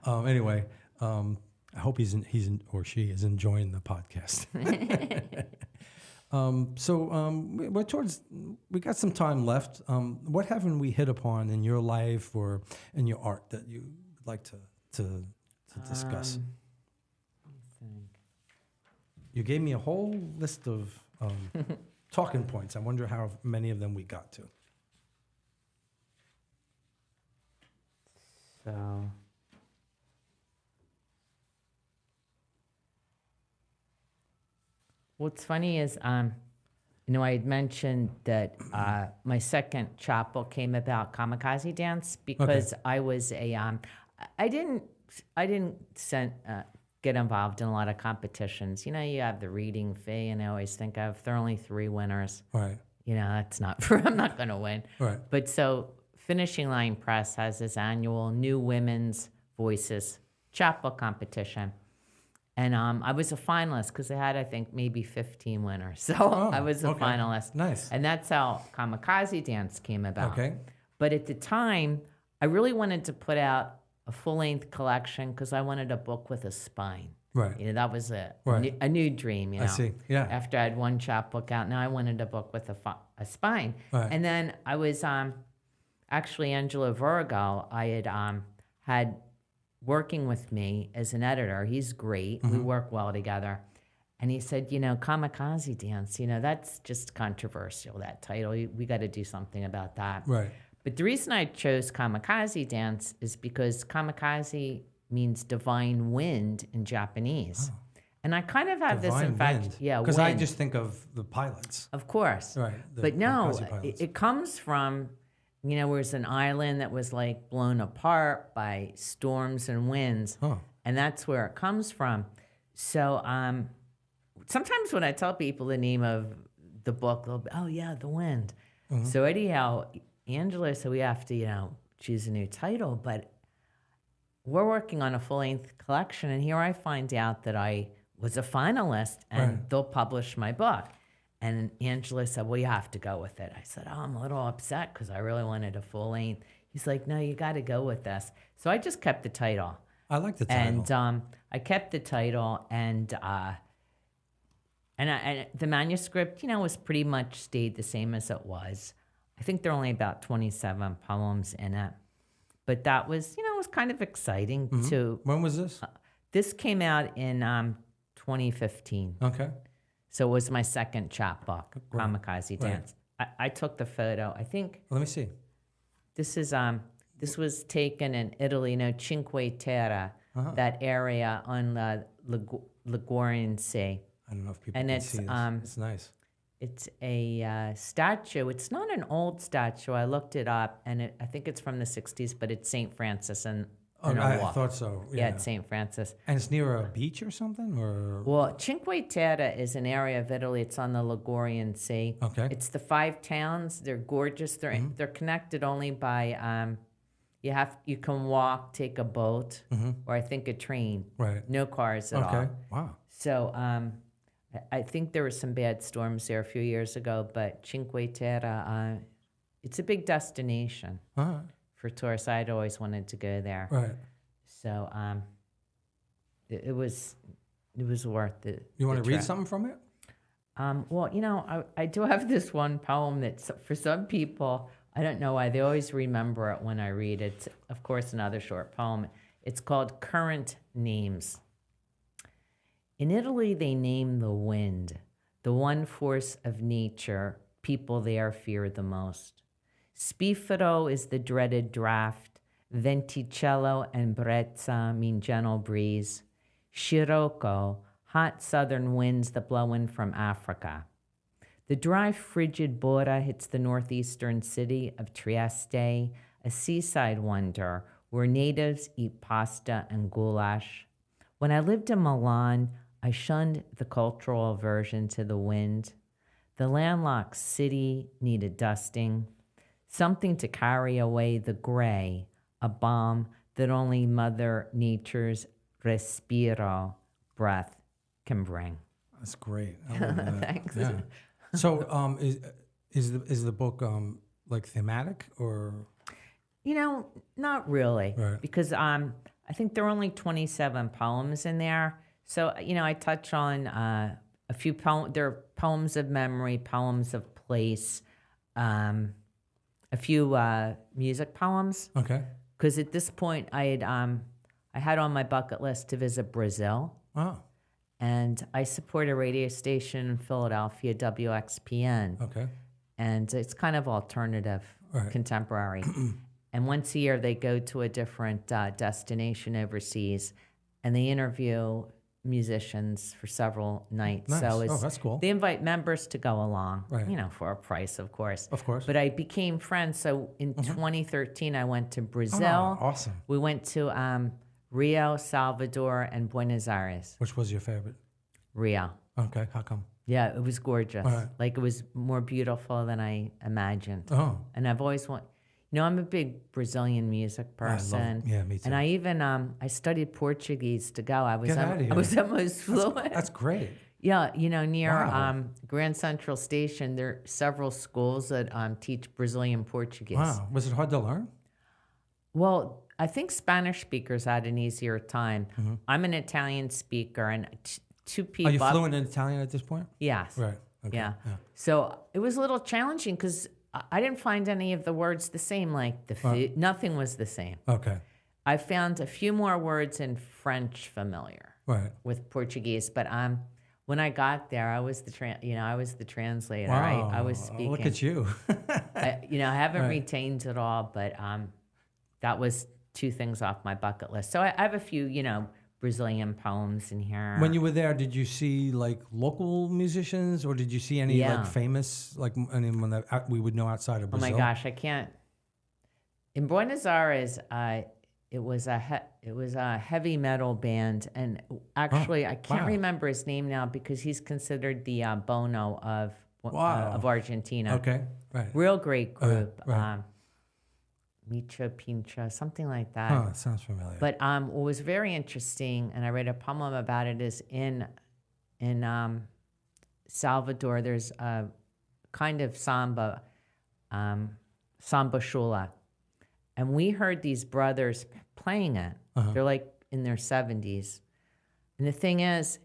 Speaker 1: Anyway, I hope he's or she is enjoying the podcast. We got some time left. What haven't we hit upon in your life or in your art that you would like to discuss?
Speaker 2: Let me think.
Speaker 1: You gave me a whole list of talking points. I wonder how many of them we got to.
Speaker 2: So, what's funny is, I had mentioned that my second chapel came about Kamikaze Dance because I was I didn't get involved in a lot of competitions. You have the reading fee, and I always think there are only 3 winners.
Speaker 1: Right.
Speaker 2: That's not I'm not going to win.
Speaker 1: Right.
Speaker 2: But so Finishing Line Press has this annual New Women's Voices chapel competition. And I was a finalist because they had, I think, maybe 15 winners. So I was a finalist.
Speaker 1: Nice.
Speaker 2: And that's how Kamikaze Dance came about.
Speaker 1: Okay.
Speaker 2: But at the time, I really wanted to put out a full-length collection because I wanted a book with a spine.
Speaker 1: Right.
Speaker 2: That was a new dream,
Speaker 1: I see. Yeah.
Speaker 2: After I had one chapbook out, now I wanted a book with a spine.
Speaker 1: Right.
Speaker 2: And then I was actually Angelo Virgo. I had working with me as an editor. He's great. We work well together. And he said, Kamikaze Dance, that's just controversial, that title. We got to do something about that.
Speaker 1: Right.
Speaker 2: But the reason I chose Kamikaze Dance is because kamikaze means divine wind in Japanese. Oh. And I kind of have
Speaker 1: divine
Speaker 2: this, in fact,
Speaker 1: wind.
Speaker 2: yeah,
Speaker 1: because
Speaker 2: wind.
Speaker 1: I just think of the pilots.
Speaker 2: Of course.
Speaker 1: Right.
Speaker 2: But no, it comes from, where's an island that was like blown apart by storms and winds.
Speaker 1: Oh.
Speaker 2: And that's where it comes from. So sometimes when I tell people the name of the book, they'll be, oh yeah, The Wind. Mm-hmm. So anyhow, Angela said we have to, choose a new title, but we're working on a full-length collection, and here I find out that I was a finalist, and they'll publish my book. And Angela said, well, you have to go with it. I said, oh, I'm a little upset because I really wanted a full-length. He's like, no, you got to go with this. So I just kept the title.
Speaker 1: I like the title.
Speaker 2: And I kept the title, and And the manuscript, was pretty much stayed the same as it was. I think there are only about 27 poems in it. But that was, it was kind of exciting to.
Speaker 1: When was this?
Speaker 2: This came out in 2015.
Speaker 1: Okay.
Speaker 2: So it was my second chapbook,
Speaker 1: Right.
Speaker 2: Kamikaze Dance. I took the photo. I think
Speaker 1: Let me see.
Speaker 2: this is this was taken in Italy, Cinque Terre, that area on the Ligurian Sea.
Speaker 1: I don't know if people
Speaker 2: And
Speaker 1: can
Speaker 2: it's
Speaker 1: see this. It's nice.
Speaker 2: it's a statue. It's not an old statue. I looked it up, and I think it's from the 60s, but it's St. Francis and
Speaker 1: I thought so.
Speaker 2: Yeah, it's St. Francis.
Speaker 1: And it's near a beach or something? Or
Speaker 2: Well, Cinque Terre is an area of Italy. It's on the Ligurian Sea.
Speaker 1: Okay.
Speaker 2: It's the 5 towns. They're gorgeous. They're connected only by you can walk, take a boat, or I think a train.
Speaker 1: Right.
Speaker 2: No cars at all.
Speaker 1: Okay. Wow.
Speaker 2: So I think there were some bad storms there a few years ago, but Cinque Terre, it's a big destination for tourists. I'd always wanted to go there.
Speaker 1: Right.
Speaker 2: So it was worth it.
Speaker 1: You want to read something from it?
Speaker 2: Well, I do have this one poem that for some people, I don't know why, they always remember it when I read it. It's, of course, another short poem. It's called Current Names. In Italy, they name the wind, the one force of nature people there fear the most. Spifero is the dreaded draft. Venticello and brezza mean gentle breeze. Scirocco, hot southern winds that blow in from Africa. The dry, frigid Bora hits the northeastern city of Trieste, a seaside wonder where natives eat pasta and goulash. When I lived in Milan, I shunned the cultural aversion to the wind. The landlocked city needed dusting, something to carry away the gray, a balm that only Mother Nature's respiro, breath, can bring.
Speaker 1: That's great. I love that.
Speaker 2: Thanks.
Speaker 1: Yeah. So, is the book like thematic or?
Speaker 2: Not really,
Speaker 1: Right.
Speaker 2: because I think there are only 27 poems in there. So I touch on a few poems. There are poems of memory, poems of place, a few music poems.
Speaker 1: Okay.
Speaker 2: Because at this point, I had on my bucket list to visit Brazil.
Speaker 1: Oh.
Speaker 2: And I support a radio station in Philadelphia, WXPN.
Speaker 1: Okay.
Speaker 2: And it's kind of alternative,
Speaker 1: Right.
Speaker 2: contemporary. And once a year, they go to a different destination overseas, and they interview musicians for several nights.
Speaker 1: Nice.
Speaker 2: So
Speaker 1: That's cool.
Speaker 2: they invite members to go along,
Speaker 1: Right.
Speaker 2: For a price, of course.
Speaker 1: Of course.
Speaker 2: But I became friends. So in 2013, I went to Brazil.
Speaker 1: Oh, awesome.
Speaker 2: We went to Rio, Salvador, and Buenos Aires.
Speaker 1: Which was your favorite?
Speaker 2: Rio.
Speaker 1: Okay. How come?
Speaker 2: Yeah, it was gorgeous.
Speaker 1: Right.
Speaker 2: Like, it was more beautiful than I imagined.
Speaker 1: Oh.
Speaker 2: And I've always I'm a big Brazilian music person.
Speaker 1: Yeah, me too.
Speaker 2: And I even I studied Portuguese to go. I was
Speaker 1: Get outta here.
Speaker 2: I was almost fluent.
Speaker 1: That's great.
Speaker 2: Yeah, near
Speaker 1: Wow.
Speaker 2: Grand Central Station, there are several schools that teach Brazilian Portuguese.
Speaker 1: Wow. Was it hard to learn?
Speaker 2: Well, I think Spanish speakers had an easier time. I'm an Italian speaker, and two people.
Speaker 1: Are you fluent in Italian at this point?
Speaker 2: Yes.
Speaker 1: Right. Okay.
Speaker 2: Yeah. So it was a little challenging because I didn't find any of the words the same. Like the food, nothing was the same.
Speaker 1: Okay.
Speaker 2: I found a few more words in French familiar
Speaker 1: Right.
Speaker 2: with Portuguese, but when I got there, I was the I was the translator.
Speaker 1: Wow.
Speaker 2: I was speaking.
Speaker 1: Look at you.
Speaker 2: I haven't
Speaker 1: Right.
Speaker 2: retained it all, but that was 2 things off my bucket list. So I have a few, Brazilian poems in here.
Speaker 1: When you were there, did you see like local musicians, or did you see any like famous, like anyone that we would know outside of
Speaker 2: Oh
Speaker 1: Brazil?
Speaker 2: my gosh, I can't. In Buenos Aires, it was a heavy metal band, and actually I can't
Speaker 1: wow.
Speaker 2: remember his name now because he's considered the Bono of Argentina.
Speaker 1: Okay. Right.
Speaker 2: Real great group.
Speaker 1: right.
Speaker 2: Micha Pincha, something like that.
Speaker 1: Huh, sounds familiar.
Speaker 2: But what was very interesting, and I read a poem about it, is in Salvador, there's a kind of samba shula. And we heard these brothers playing it. They're like in their 70s. And the thing is,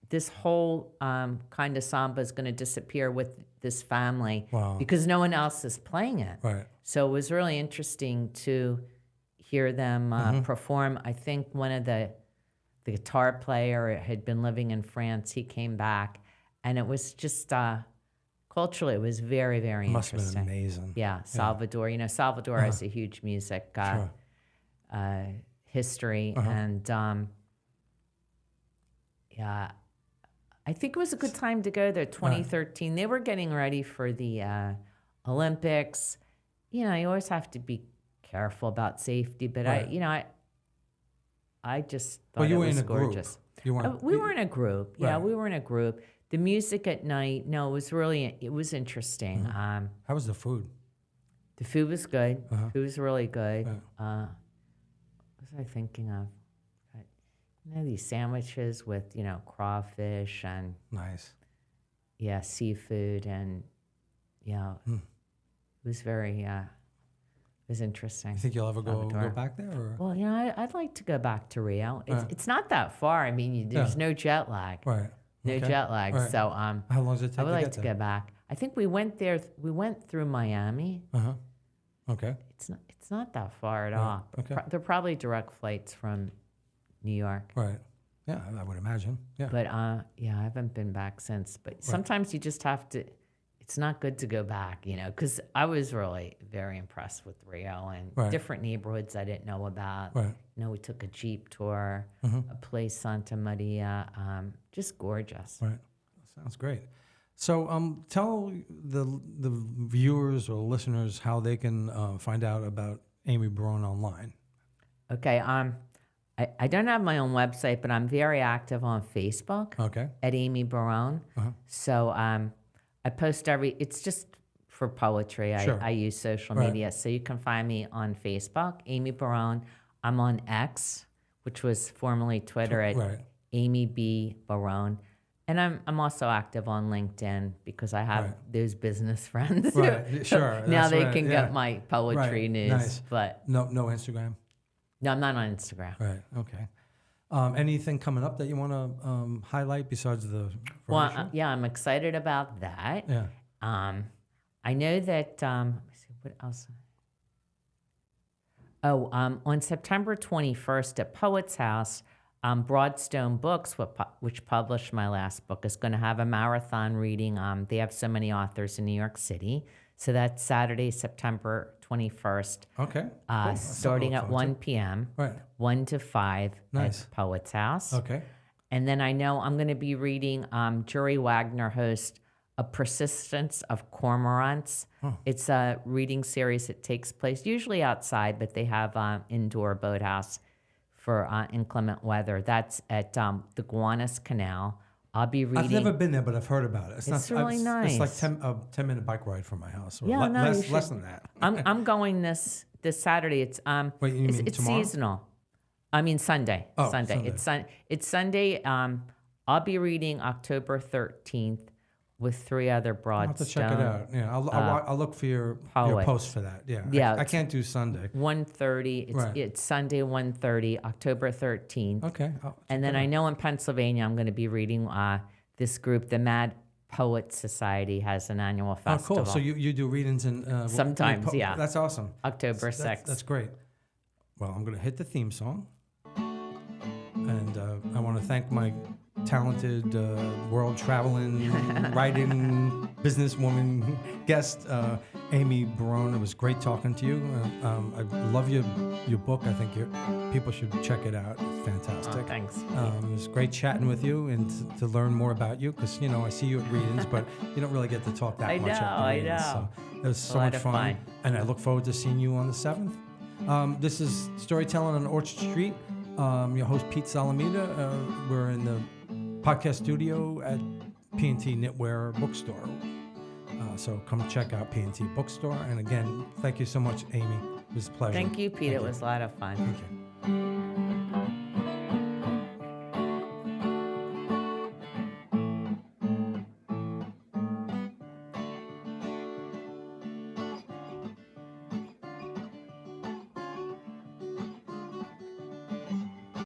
Speaker 2: this whole kind of samba is going to disappear with this family
Speaker 1: Wow.
Speaker 2: because no one else is playing it.
Speaker 1: Right.
Speaker 2: So it was really interesting to hear them perform. I think one of the guitar player had been living in France. He came back, and it was just culturally, it was very, very
Speaker 1: Must have
Speaker 2: interesting.
Speaker 1: been amazing.
Speaker 2: Yeah, Salvador. You know, Salvador has a huge music history, and yeah, I think it was a good time to go there. 2013, they were getting ready for the Olympics. You know, you always have to be careful about safety, but I just thought
Speaker 1: you
Speaker 2: it
Speaker 1: were
Speaker 2: was
Speaker 1: in a
Speaker 2: gorgeous.
Speaker 1: group. You weren't.
Speaker 2: We were in a group. Yeah,
Speaker 1: Right.
Speaker 2: we were in a group. The music at night, no, it was interesting.
Speaker 1: How was the food?
Speaker 2: The food was good. Food was really good. What was I thinking of? You know, these sandwiches with, you know, crawfish and
Speaker 1: Nice.
Speaker 2: yeah, seafood, and yeah, it was very it was interesting.
Speaker 1: You think you'll ever go
Speaker 2: Salvador.
Speaker 1: back there? Or?
Speaker 2: Well, you know, I'd like to go back to Rio. It's not that far. I mean, there's no jet lag.
Speaker 1: Right.
Speaker 2: No
Speaker 1: Okay.
Speaker 2: jet lag.
Speaker 1: Right.
Speaker 2: So
Speaker 1: How long does it take
Speaker 2: I would
Speaker 1: to
Speaker 2: like
Speaker 1: get
Speaker 2: to
Speaker 1: there?
Speaker 2: go back. I think we went there. We went through Miami.
Speaker 1: Okay.
Speaker 2: It's not that far at all.
Speaker 1: Okay.
Speaker 2: There are probably direct flights from New York.
Speaker 1: Right. Yeah, I would imagine. Yeah.
Speaker 2: But yeah, I haven't been back since. But sometimes you just have to. It's not good to go back, you know, because I was really very impressed with Rio and different neighborhoods I didn't know about.
Speaker 1: Right.
Speaker 2: You know, we took a Jeep tour, a place Santa Maria, just gorgeous.
Speaker 1: Right. Sounds great. So, tell the viewers or listeners how they can find out about Amy Barone online.
Speaker 2: Okay. I don't have my own website, but I'm very active on Facebook.
Speaker 1: Okay.
Speaker 2: At Amy Barone. So I post it's just for poetry.
Speaker 1: Sure.
Speaker 2: I use social media. So you can find me on Facebook, Amy Barone. I'm on X, which was formerly Twitter at Amy B. Barone. And I'm also active on LinkedIn because I have those business friends.
Speaker 1: Right, sure.
Speaker 2: Now they can get my poetry news.
Speaker 1: Nice.
Speaker 2: But
Speaker 1: no Instagram?
Speaker 2: no, I'm not on Instagram.
Speaker 1: Right, okay. Anything coming up that you want to highlight besides the
Speaker 2: Well, yeah, I'm excited about that.
Speaker 1: Yeah.
Speaker 2: I know that, let me see, what else? Oh, on September 21st at Poets House, Broadstone Books, which published my last book, is going to have a marathon reading. They have so many authors in New York City. So that's Saturday, September 21st.
Speaker 1: Okay. Cool.
Speaker 2: Starting at 1 p.m.
Speaker 1: Right.
Speaker 2: 1 to 5
Speaker 1: Nice.
Speaker 2: at Poets House.
Speaker 1: Okay.
Speaker 2: And then I know I'm going to be reading Jury Wagner host A Persistence of Cormorants. It's a reading series that takes place usually outside, but they have indoor boathouse for inclement weather. That's at the Gowanus Canal. I'll be reading.
Speaker 1: I've never been there, but I've heard about it.
Speaker 2: It's really nice.
Speaker 1: It's like 10-minute bike ride from my house. Or
Speaker 2: Yeah, no, you should.
Speaker 1: less than that.
Speaker 2: I'm going this Saturday. It's
Speaker 1: Wait, you mean
Speaker 2: it's
Speaker 1: tomorrow?
Speaker 2: seasonal. I mean Sunday.
Speaker 1: Oh,
Speaker 2: Sunday. It's Sunday. I'll be reading October 13th with 3 other
Speaker 1: I'll have to check it
Speaker 2: Broadstone.
Speaker 1: out. Yeah, I'll look for your
Speaker 2: poets.
Speaker 1: post for that. Yeah.
Speaker 2: Yeah,
Speaker 1: I can't do Sunday.
Speaker 2: 1:30. It's Sunday 1:30, October 13th.
Speaker 1: Okay.
Speaker 2: And then I know in Pennsylvania I'm going to be reading this group, the Mad Poet Society, has an annual festival.
Speaker 1: Oh, cool. So you do readings in
Speaker 2: Sometimes, yeah.
Speaker 1: That's awesome.
Speaker 2: October 6th.
Speaker 1: That's great. Well, I'm going to hit the theme song. And I want to thank my talented world-traveling, writing, businesswoman guest, Amy Barone. It was great talking to you. I love your book. I think people should check it out. It's fantastic.
Speaker 2: Oh, thanks.
Speaker 1: It was great chatting with you and to learn more about you because, I see you at readings, but you don't really get to talk that much at the readings. So it was so much fun. And I look forward to seeing you on the 7th. This is Storytelling on Orchard Street. Your host, Pete Salamita. We're in the podcast studio at P&T Knitwear Bookstore. So come check out P&T Bookstore. And again, thank you so much, Amy. It was a pleasure.
Speaker 2: Thank you, Pete. It was a lot of fun.
Speaker 1: Thank you.